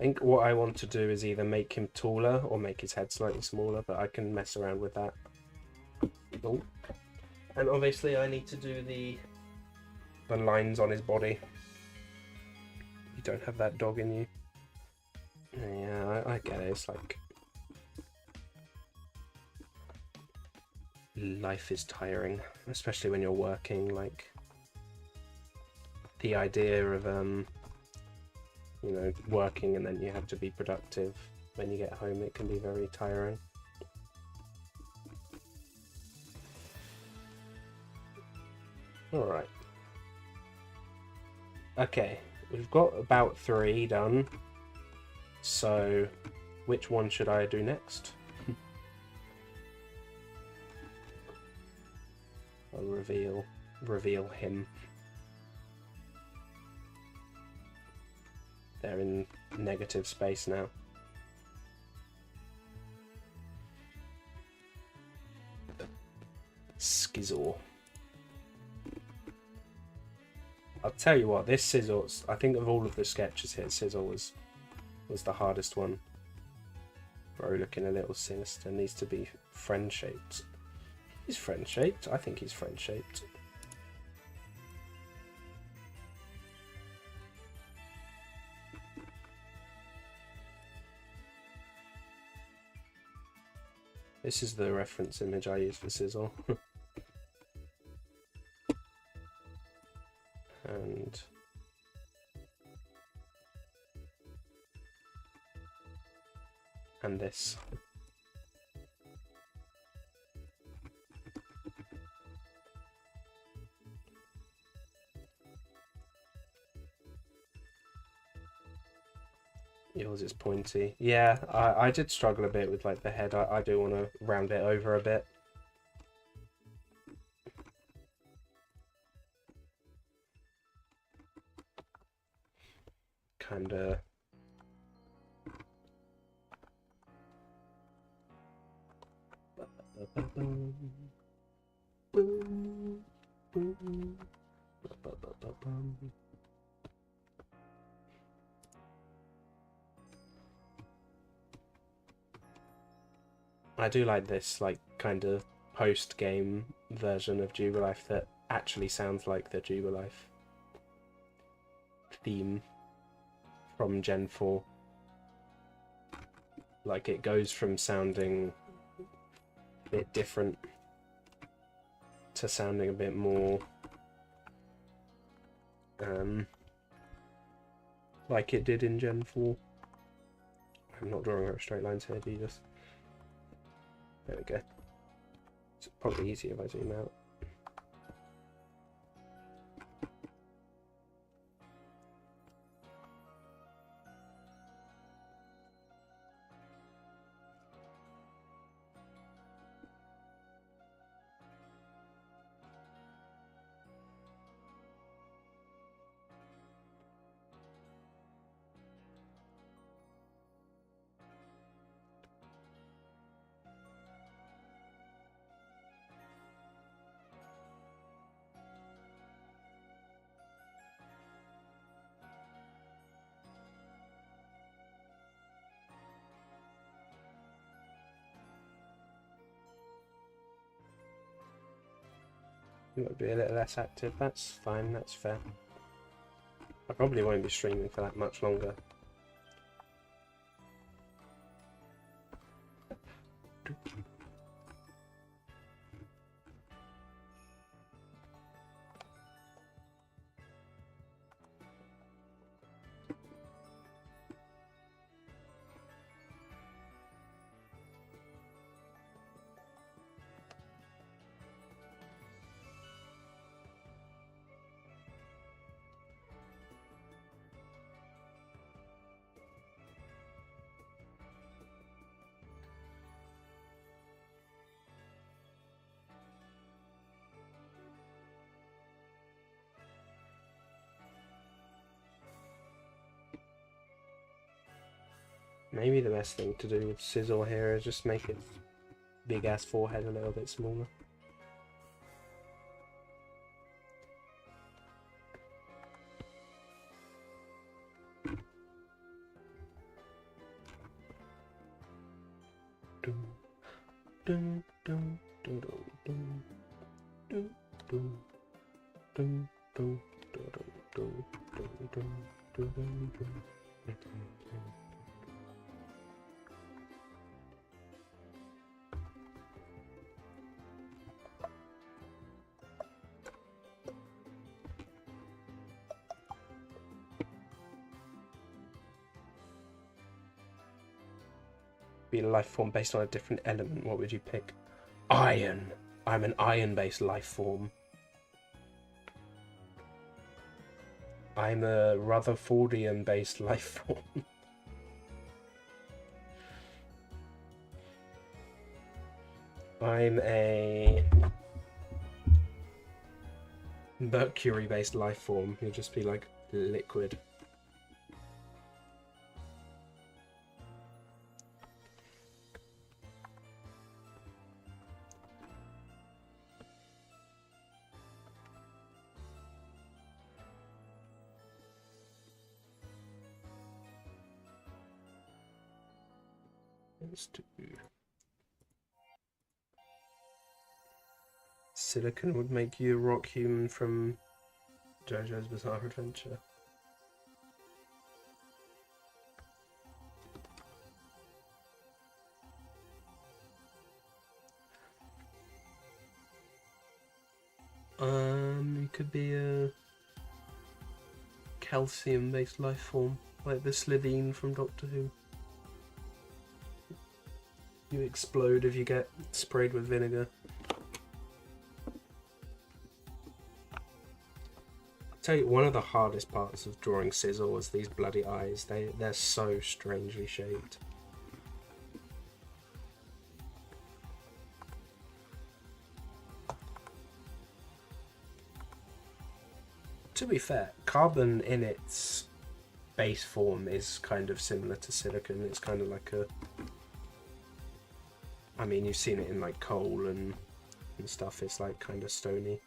Speaker 1: I think what I want to do is either make him taller or make his head slightly smaller, but I can mess around with that. Oh. And obviously I need to do the lines on his body. You don't have that dog in you. Yeah, I get it. It's like, life is tiring, especially when you're working. Like, the idea of you know, working and then you have to be productive when you get home, it can be very tiring. Alright. Okay, we've got about 3 done. So, which one should I do next? I'll reveal him. They're in negative space now. Skizzle. I'll tell you what, this Sizzle, I think of all of the sketches here, Sizzle was the hardest one. Bro looking a little sinister, needs to be friend-shaped. He's friend-shaped? I think he's friend-shaped. This is the reference image I use for Sizzle. and this. Yours is pointy. Yeah, I did struggle a bit with like the head. I do want to round it over a bit. kind of... I do like this, like, kind of post-game version of Jubilife that actually sounds like the Jubilife theme from Gen 4. Like, it goes from sounding a bit different to sounding a bit more like it did in Gen 4. I'm not drawing out straight lines here, Jesus. There we go. It's probably easier if I zoom out. It might be a little less active. That's fine, that's fair. I probably won't be streaming for that much longer. Maybe the best thing to do with Sizzle here is just make its big ass forehead a little bit smaller. Be a life form based on a different element, what would you pick? Iron! I'm an iron-based life form. I'm a Rutherfordian-based life form. I'm a Mercury-based life form. You'll just be like liquid. Let's do... Silicon would make you a rock human from JoJo's Bizarre Adventure. You could be a calcium-based life form, like the Slitheen from Doctor Who. You explode if you get sprayed with vinegar. I'll tell you, one of the hardest parts of drawing Sizzle was these bloody eyes. They're so strangely shaped. To be fair, Carbon in its base form is kind of similar to silicon. It's kind of like a, I mean, you've seen it in like coal and stuff. It's like kind of stony.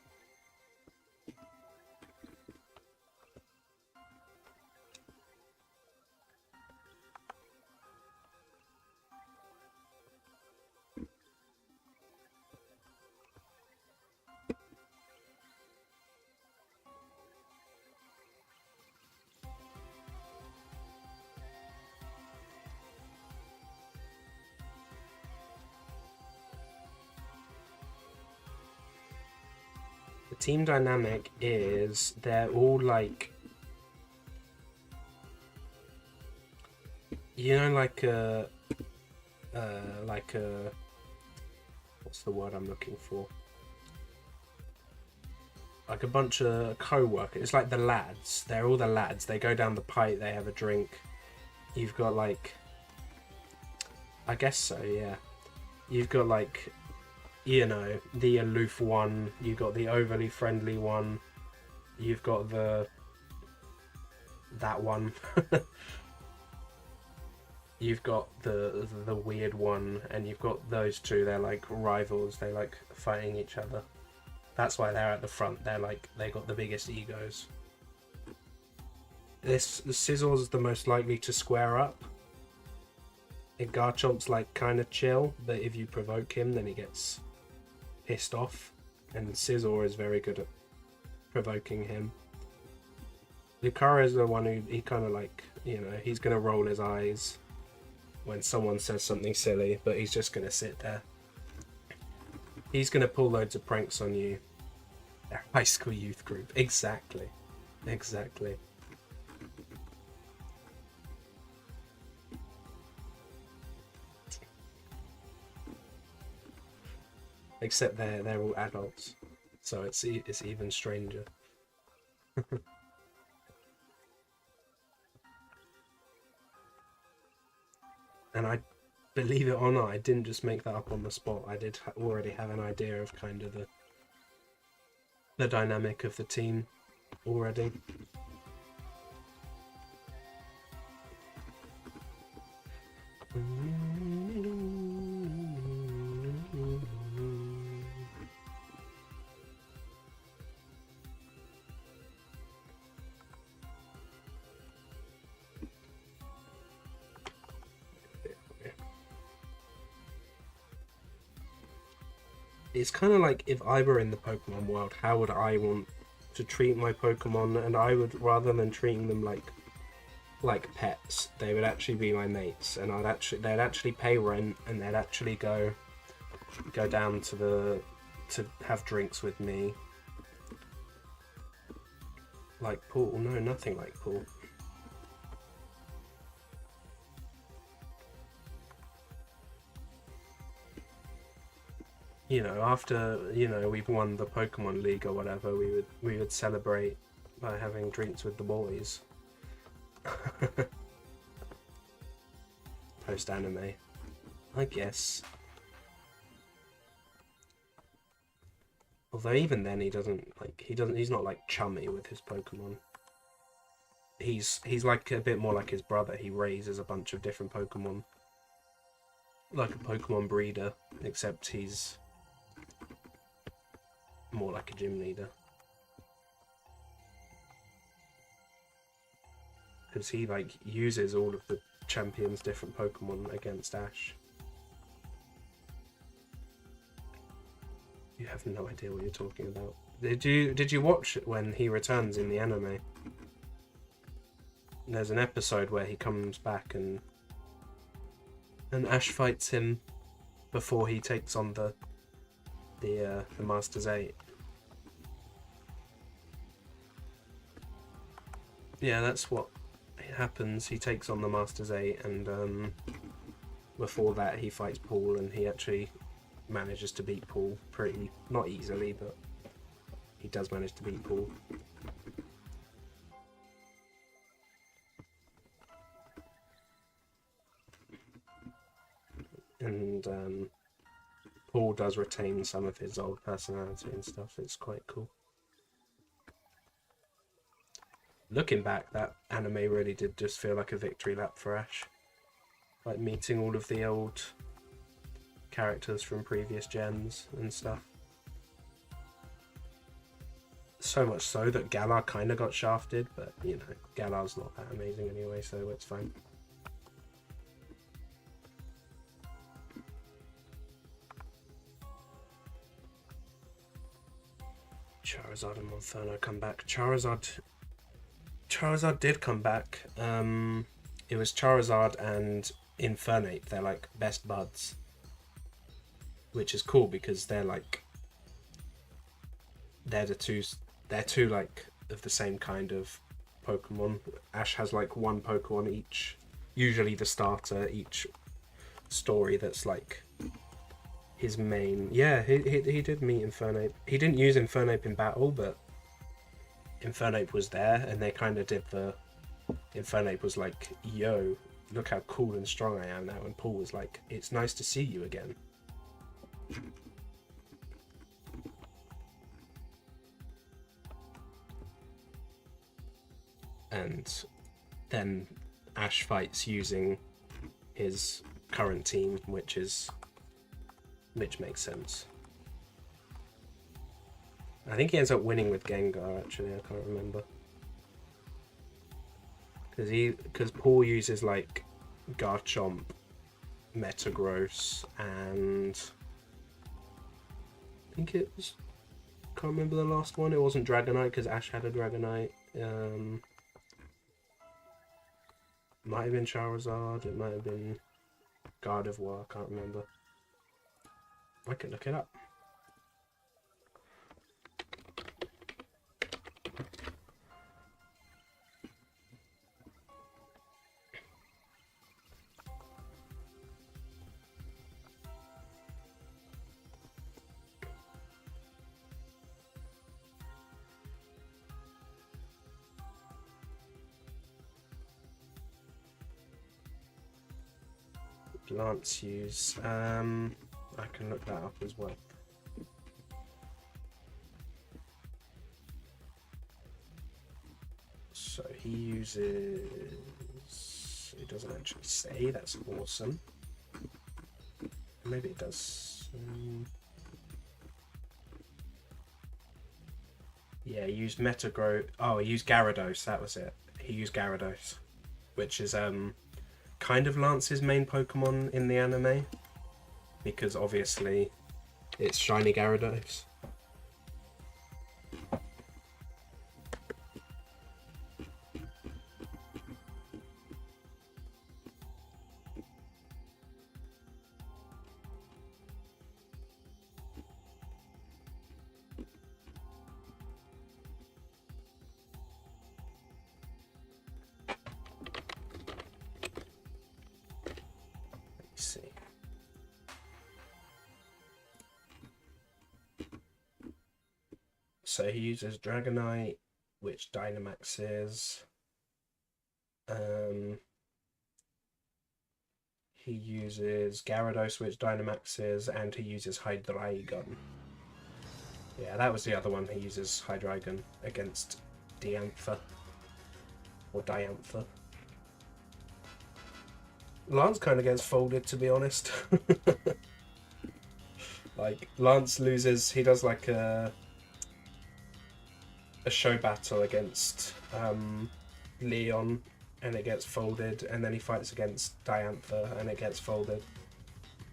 Speaker 1: Team dynamic is they're all like, you know, like a what's the word I'm looking for? Like a bunch of co-workers. It's like the lads. They're all the lads. They go down the pipe. They have a drink. You've got like, I guess so, yeah. You've got like, you know, the aloof one, you've got the overly friendly one, you've got that one, you've got the weird one, and you've got those two. They're like rivals, they like fighting each other. That's why they're at the front. They're like, they got the biggest egos. This Scissor's the most likely to square up. Garchomp's like kind of chill, but if you provoke him, then he gets pissed off, and Scizor is very good at provoking him. Lucario is the one who, he kind of like, you know, he's going to roll his eyes when someone says something silly, but he's just going to sit there. He's going to pull loads of pranks on you. They're a high school youth group. Exactly. Exactly. Except they're all adults, so it's even stranger. And I, believe it or not, I didn't just make that up on the spot. I did already have an idea of kind of the dynamic of the team already. It's kind of like if I were in the Pokemon world, how would I want to treat my Pokemon? And I would, rather than treating them like pets, they would actually be my mates, and they'd actually pay rent, and they'd actually go down to have drinks with me. Like Paul? No, nothing like Paul. You know, after, you know, we've won the Pokemon League or whatever, we would celebrate by having drinks with the boys. Post anime, I guess. Although even then he's not like chummy with his Pokemon. He's like a bit more like his brother. He raises a bunch of different Pokemon, like a Pokemon breeder, except he's more like a gym leader. Because he like uses all of the champions' different Pokemon against Ash. You have no idea what you're talking about. Did you watch it when he returns in the anime? There's an episode where he comes back and Ash fights him before he takes on the Masters 8. Yeah, that's what happens. He takes on the Masters 8, and before that he fights Paul, and he actually manages to beat Paul pretty, not easily, but he does manage to beat Paul. And Paul does retain some of his old personality and stuff. It's quite cool. Looking back, that anime really did just feel like a victory lap for Ash. Like meeting all of the old characters from previous gens and stuff. So much so that Galar kind of got shafted, but you know, Galar's not that amazing anyway, so it's fine. Charizard and Monferno come back. Charizard did come back. It was Charizard and Infernape. They're like best buds, which is cool because they're like they're two like of the same kind of Pokemon. Ash has like one Pokemon each, usually the starter each story that's like his main. Yeah, he did meet Infernape. He didn't use Infernape in battle, but Infernape was there, and they kind of did the. Infernape was like, "Yo, look how cool and strong I am now," and Paul was like, "It's nice to see you again." And then Ash fights using his current team, which makes sense. I think he ends up winning with Gengar, actually. I can't remember. Because Paul uses like Garchomp, Metagross, and I think it was. Can't remember the last one. It wasn't Dragonite because Ash had a Dragonite. Might have been Charizard. It might have been Gardevoir. I can't remember. I can look it up. Lance use. I can look that up as well. So he uses. It doesn't actually say. That's awesome. Maybe it does. Yeah, he used Metagross. Oh, he used Gyarados. That was it. He used Gyarados, which is kind of Lance's main Pokemon in the anime, because obviously it's shiny Gyarados. See. So he uses Dragonite, which Dynamaxes. He uses Gyarados, which Dynamaxes, and he uses Hydreigon. Yeah, that was the other one. He uses Hydreigon against Diantha. Or Diantha. Lance kind of gets folded, to be honest. Like, Lance loses, he does like a show battle against Leon, and it gets folded, and then he fights against Diantha, and it gets folded.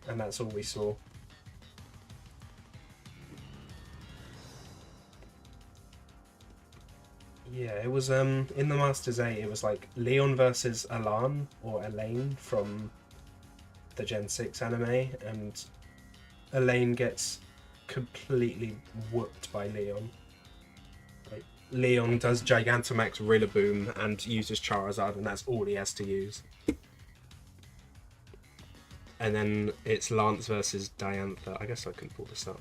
Speaker 1: And that's all we saw. Yeah, it was in the Masters 8, it was like Leon versus Alan or Elaine from the Gen 6 anime, and Elaine gets completely whooped by Leon. Like, Leon does Gigantamax Rillaboom and uses Charizard, and that's all he has to use. And then it's Lance versus Diantha. I guess I can pull this up.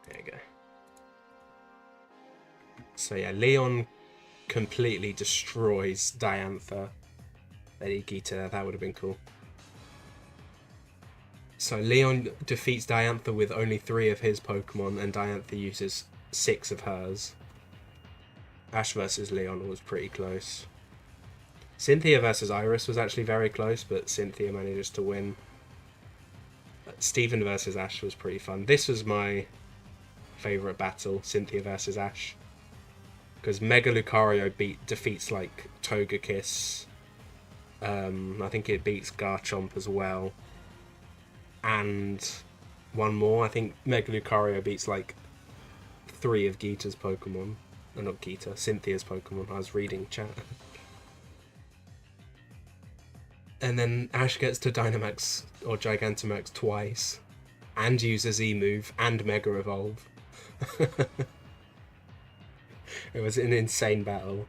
Speaker 1: There you go. So yeah, Leon completely destroys Diantha. Lady Gita, that would have been cool. So Leon defeats Diantha with only 3 of his Pokemon, and Diantha uses 6 of hers. Ash versus Leon was pretty close. Cynthia versus Iris was actually very close, but Cynthia manages to win. Steven versus Ash was pretty fun. This was my favourite battle, Cynthia versus Ash. Because Mega Lucario defeats like Togekiss. I think it beats Garchomp as well. And one more. I think Mega Lucario beats like 3 of Geeta's Pokemon. Not Geeta, Cynthia's Pokemon. I was reading chat. And then Ash gets to Dynamax or Gigantamax twice. And uses E-move and Mega Evolve. It was an insane battle.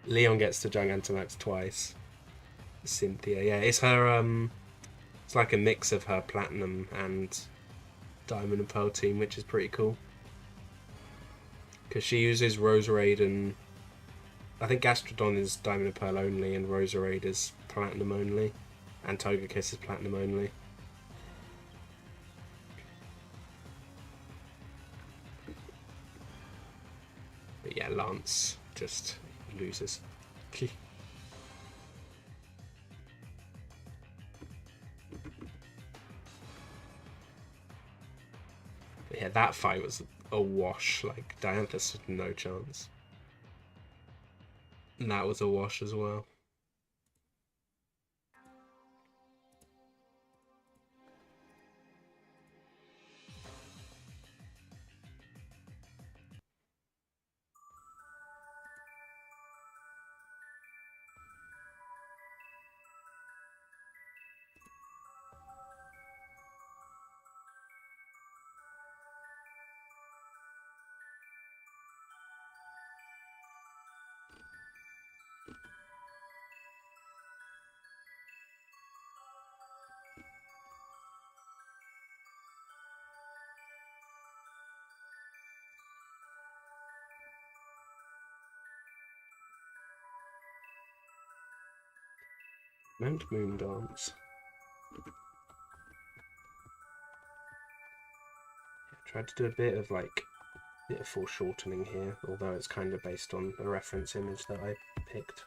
Speaker 1: Leon gets to Gigantamax twice. Cynthia, yeah, it's her, it's like a mix of her Platinum and Diamond and Pearl team, which is pretty cool. Because she uses Roserade and... I think Gastrodon is Diamond and Pearl only, and Roserade is Platinum only. And Togekiss is Platinum only. But yeah, Lance just loses. Yeah, that fight was a wash. Like, Diantha stood no chance. And that was a wash as well. And Moon Dance. Tried to do a bit of foreshortening here, although it's kind of based on a reference image that I picked.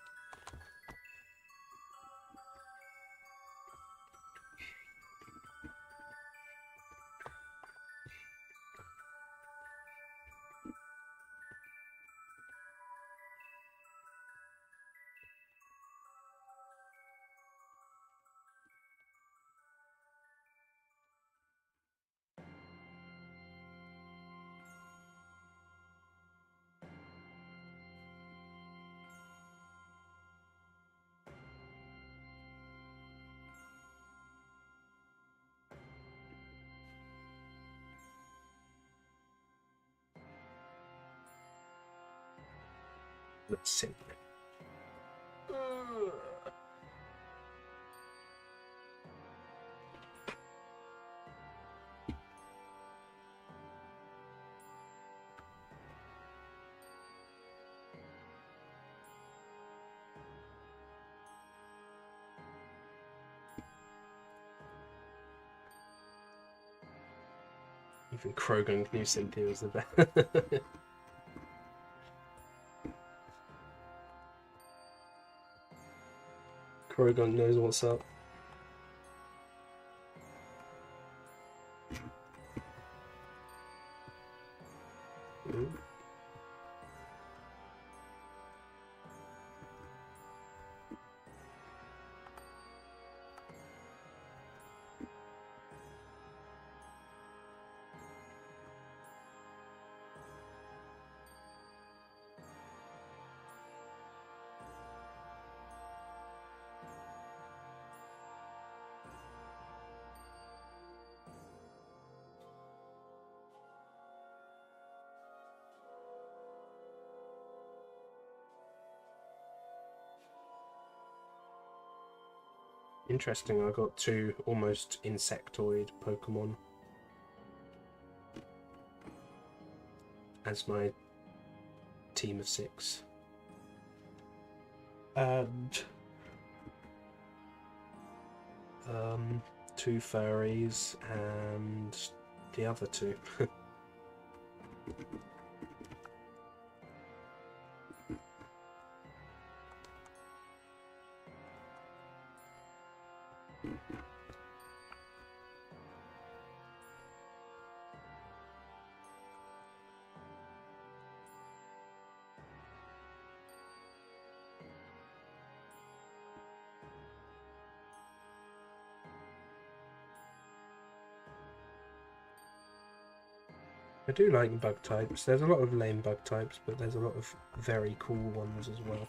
Speaker 1: Let's see. Even Krogan knew Cynthia was the best. Krogan knows what's up. Interesting, I got 2 almost insectoid Pokemon as my team of 6. And 2 furries and the other 2. I do like bug types. There's a lot of lame bug types, but there's a lot of very cool ones as well.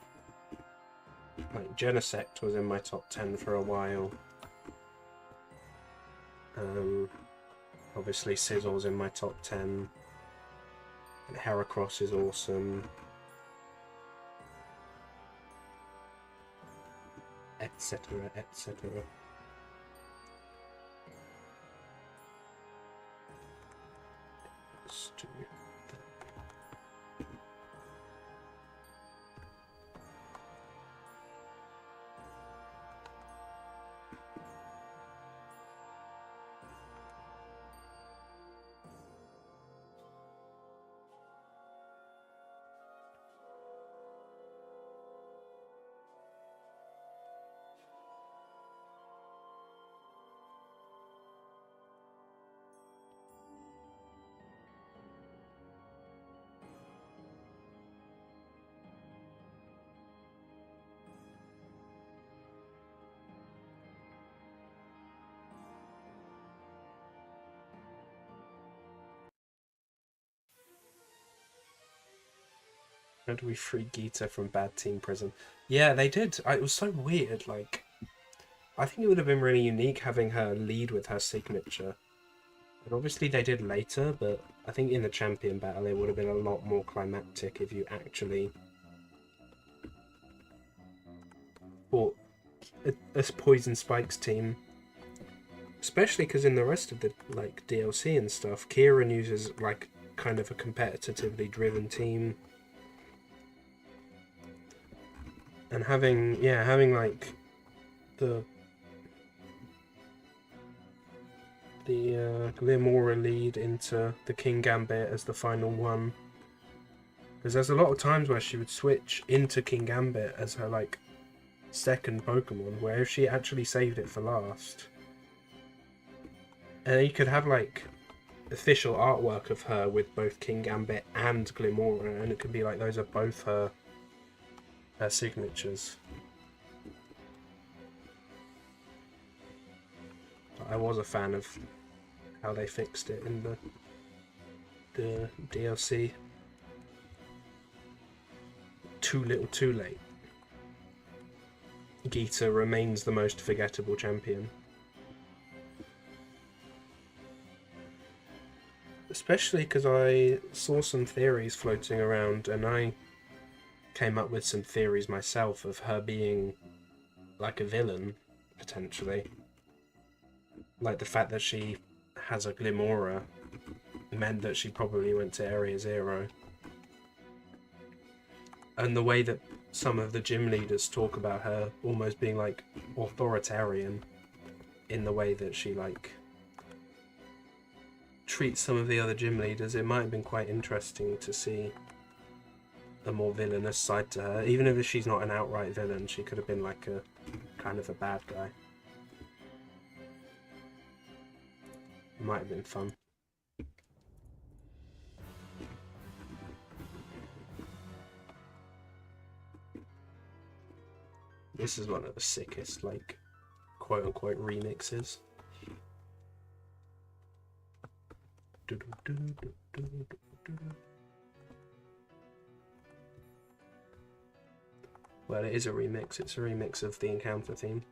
Speaker 1: Like Genesect was in my top 10 for a while. Obviously Sizzle's in my top 10. And Heracross is awesome. Etc, etc. How do we free Geeta from bad team prison? Yeah, they did. It was so weird. Like, I think it would have been really unique having her lead with her signature. And obviously they did later, but I think in the champion battle it would have been a lot more climactic if you actually fought a Poison Spikes team. Especially because in the rest of the like DLC and stuff, Kieran uses like kind of a competitively driven team. And having like the Glimora lead into the Kingambit as the final one. Because there's a lot of times where she would switch into Kingambit as her like second Pokemon, where if she actually saved it for last. And you could have like official artwork of her with both Kingambit and Glimora, and it could be like those are both her signatures. I was a fan of how they fixed it in the DLC. Too little, too late. Geeta remains the most forgettable champion. Especially because I saw some theories floating around, and I came up with some theories myself of her being like a villain, potentially. Like the fact that she has a Glimora meant that she probably went to Area Zero. And the way that some of the gym leaders talk about her almost being like authoritarian in the way that she like treats some of the other gym leaders, it might have been quite interesting to see a more villainous side to her. Even if she's not an outright villain, she could have been like a kind of a bad guy. It might have been fun. This is one of the sickest, like, quote-unquote remixes. Well, it is a remix. It's a remix of the Encounter theme.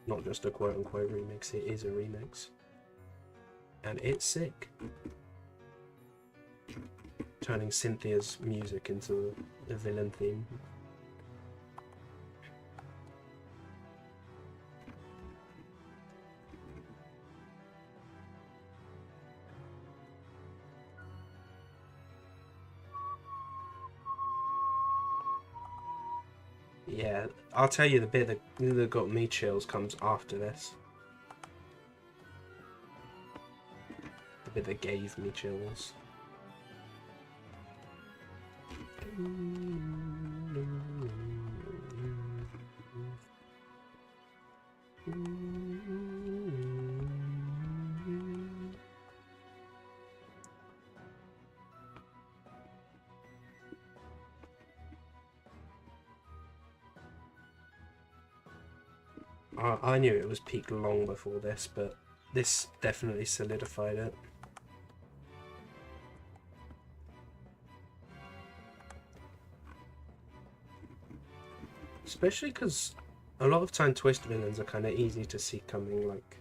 Speaker 1: Not just a quote-unquote remix, it is a remix. And it's sick. Turning Cynthia's music into a villain theme. Yeah, I'll tell you the bit that got me chills comes after this. with a gave me chills. I knew it was peaked long before this, but this definitely solidified it. Especially because a lot of time twist villains are kind of easy to see coming. Like,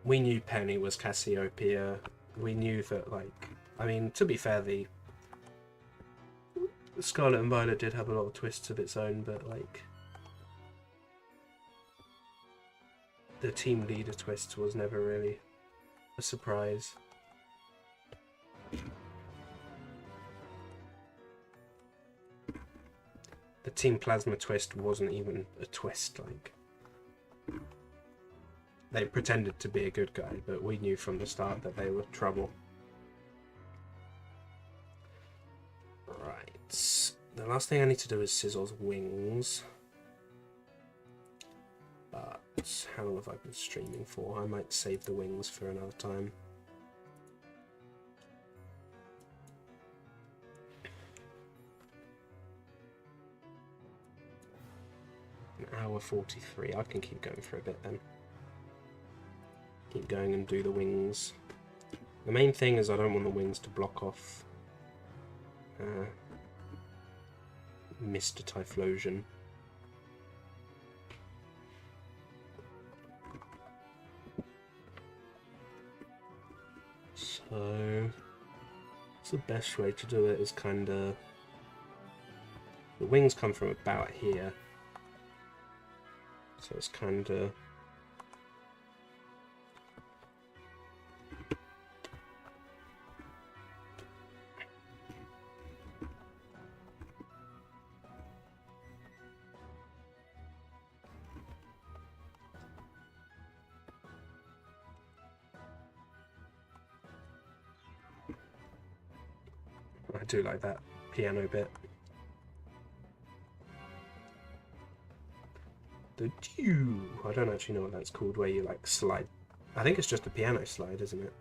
Speaker 1: we knew Penny was Cassiopeia. We knew that, like, I mean, to be fair, the Scarlet and Violet did have a lot of twists of its own, but like, the team leader twist was never really a surprise. The Team Plasma twist wasn't even a twist, like, they pretended to be a good guy, but we knew from the start that they were trouble. Right, the last thing I need to do is Sizzle's wings. But how long have I been streaming for? I might save the wings for another time. An hour 43. I can keep going for a bit then. Keep going and do the wings. The main thing is I don't want the wings to block off Mr. Typhlosion. So, what's the best way to do it is kind of... The wings come from about here. So it's kind of... I do like that piano bit. The dew. I don't actually know what that's called, where you like slide. I think it's just a piano slide, isn't it?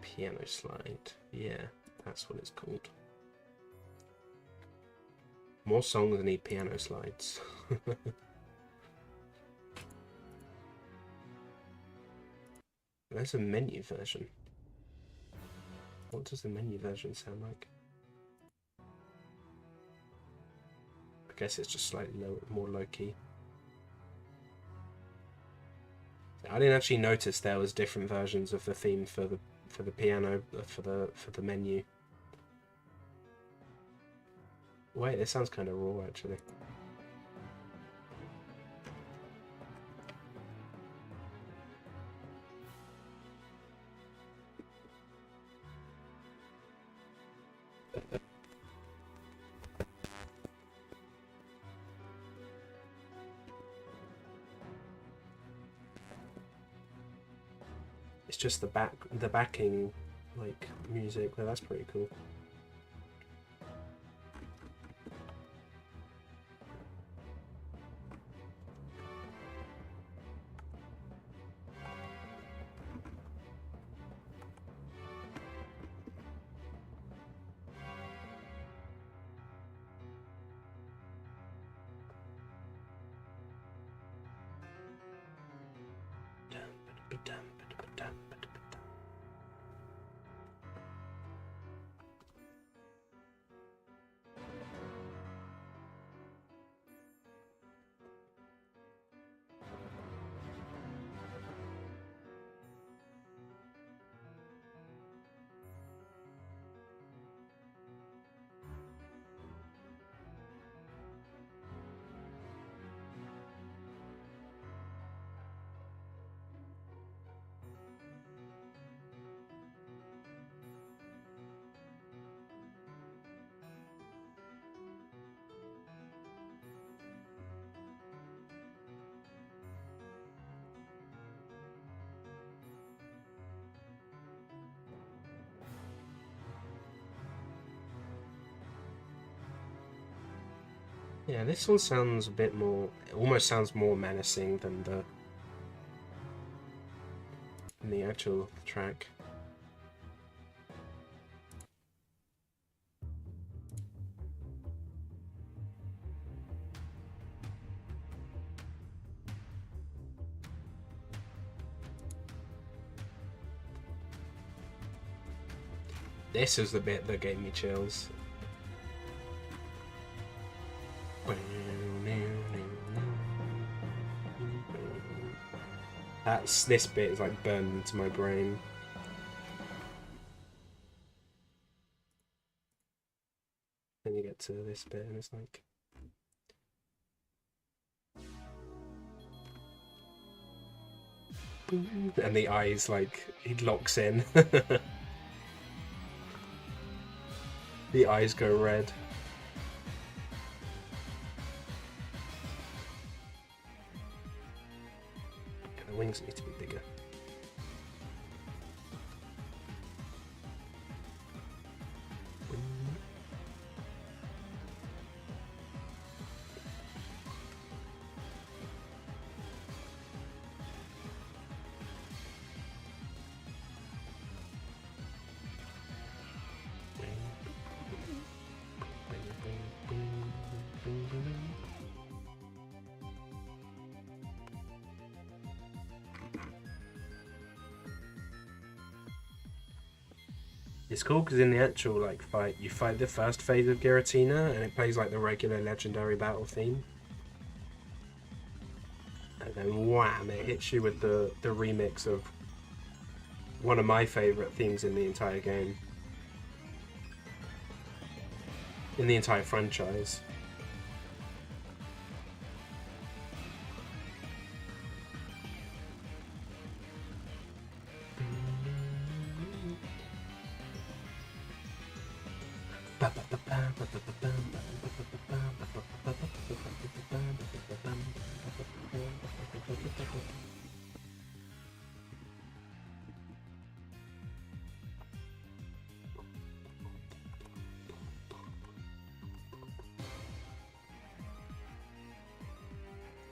Speaker 1: Piano slide. Yeah, that's what it's called. More songs need piano slides. There's a menu version. What does the menu version sound like? I guess it's just slightly more low-key. I didn't actually notice there was different versions of the theme for the piano for the menu. Wait, it sounds kind of raw actually. It's just the backing like music. Well, that's pretty cool. Yeah, this one sounds a bit more. It almost sounds more menacing than the actual track. This is the bit that gave me chills. This bit is like burned into my brain. Then you get to this bit and it's like, and the eyes, like, he locks in. The eyes go red. The wings need to be bigger. It's cool because in the actual like fight, you fight the first phase of Giratina, and it plays like the regular legendary battle theme, and then wham! It hits you with the remix of one of my favorite themes in the entire game, in the entire franchise.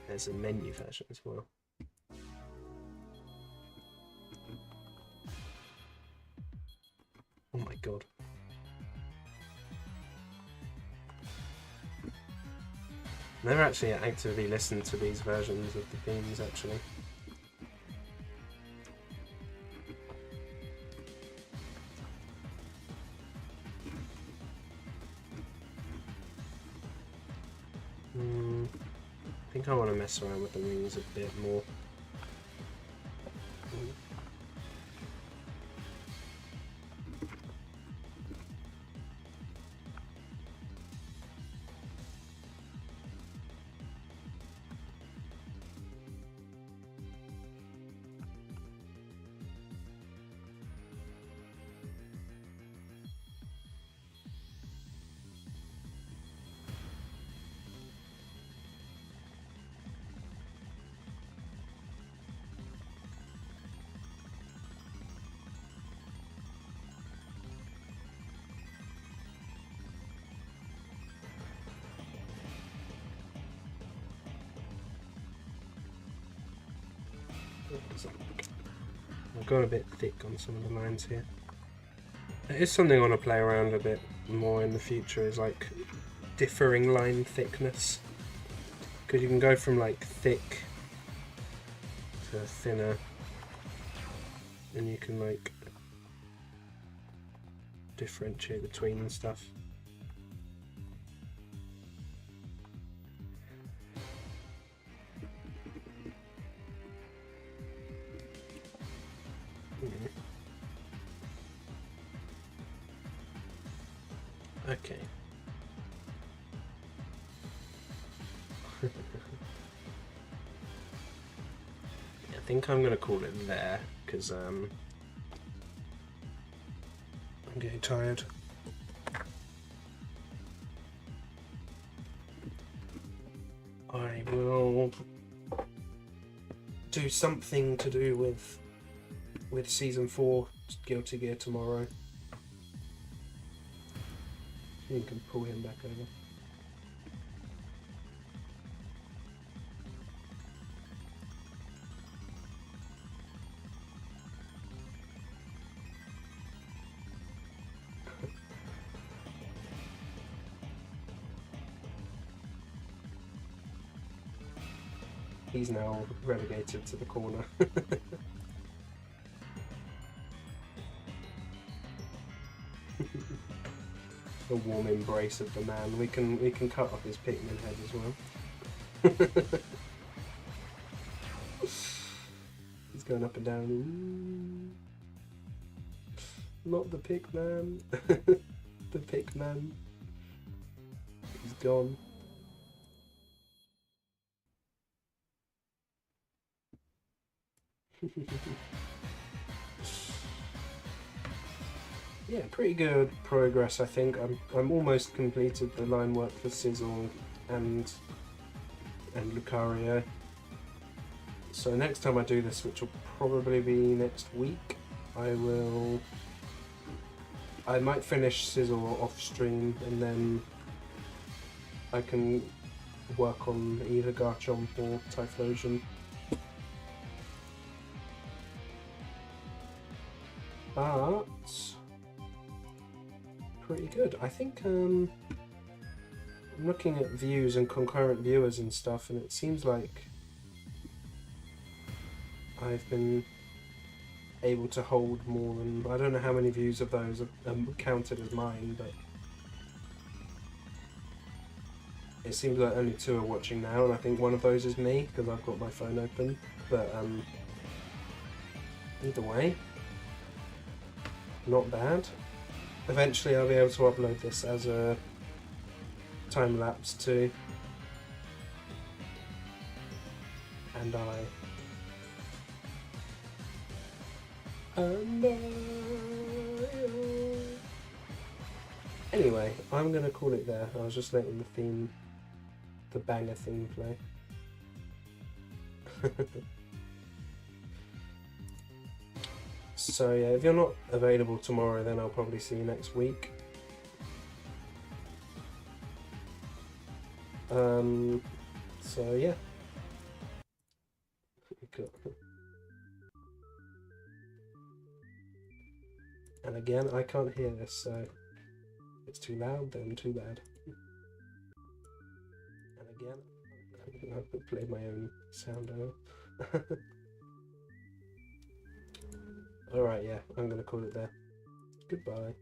Speaker 1: There's a menu version as well. Oh my god. Never actually actively listened to these versions of the themes, actually. I think I want to mess around with the rings a bit more. I've gone a bit thick on some of the lines here. It is something I want to play around a bit more in the future, is like differing line thickness. Because you can go from like thick to thinner, and you can like differentiate between stuff. Okay. I think I'm gonna call it there because I'm getting tired. I will do something to do with season 4 Guilty Gear tomorrow. You can pull him back over. He's now relegated to the corner. A warm embrace of the man. We can cut off his Pikmin head as well. He's going up and down. Not the Pikman. The Pikman. He's gone. Yeah, pretty good progress, I think. I'm almost completed the line work for Sizzle and Lucario. So next time I do this, which will probably be next week, I might finish Sizzle off stream and then I can work on either Garchomp or Typhlosion. But pretty good. I think I'm looking at views and concurrent viewers and stuff, and it seems like I've been able to hold more than, I don't know how many views of those are counted as mine, but it seems like only 2 are watching now, and I think one of those is me because I've got my phone open. But either way, not bad. Eventually I'll be able to upload this as a time lapse too. And anyway, I'm gonna call it there. I was just letting the banger theme play. So yeah, if you're not available tomorrow, then I'll probably see you next week. So yeah. And again, I can't hear this, so if it's too loud, then too bad. And again, I've played my own sound out. Alright, yeah, I'm gonna call it there. Goodbye.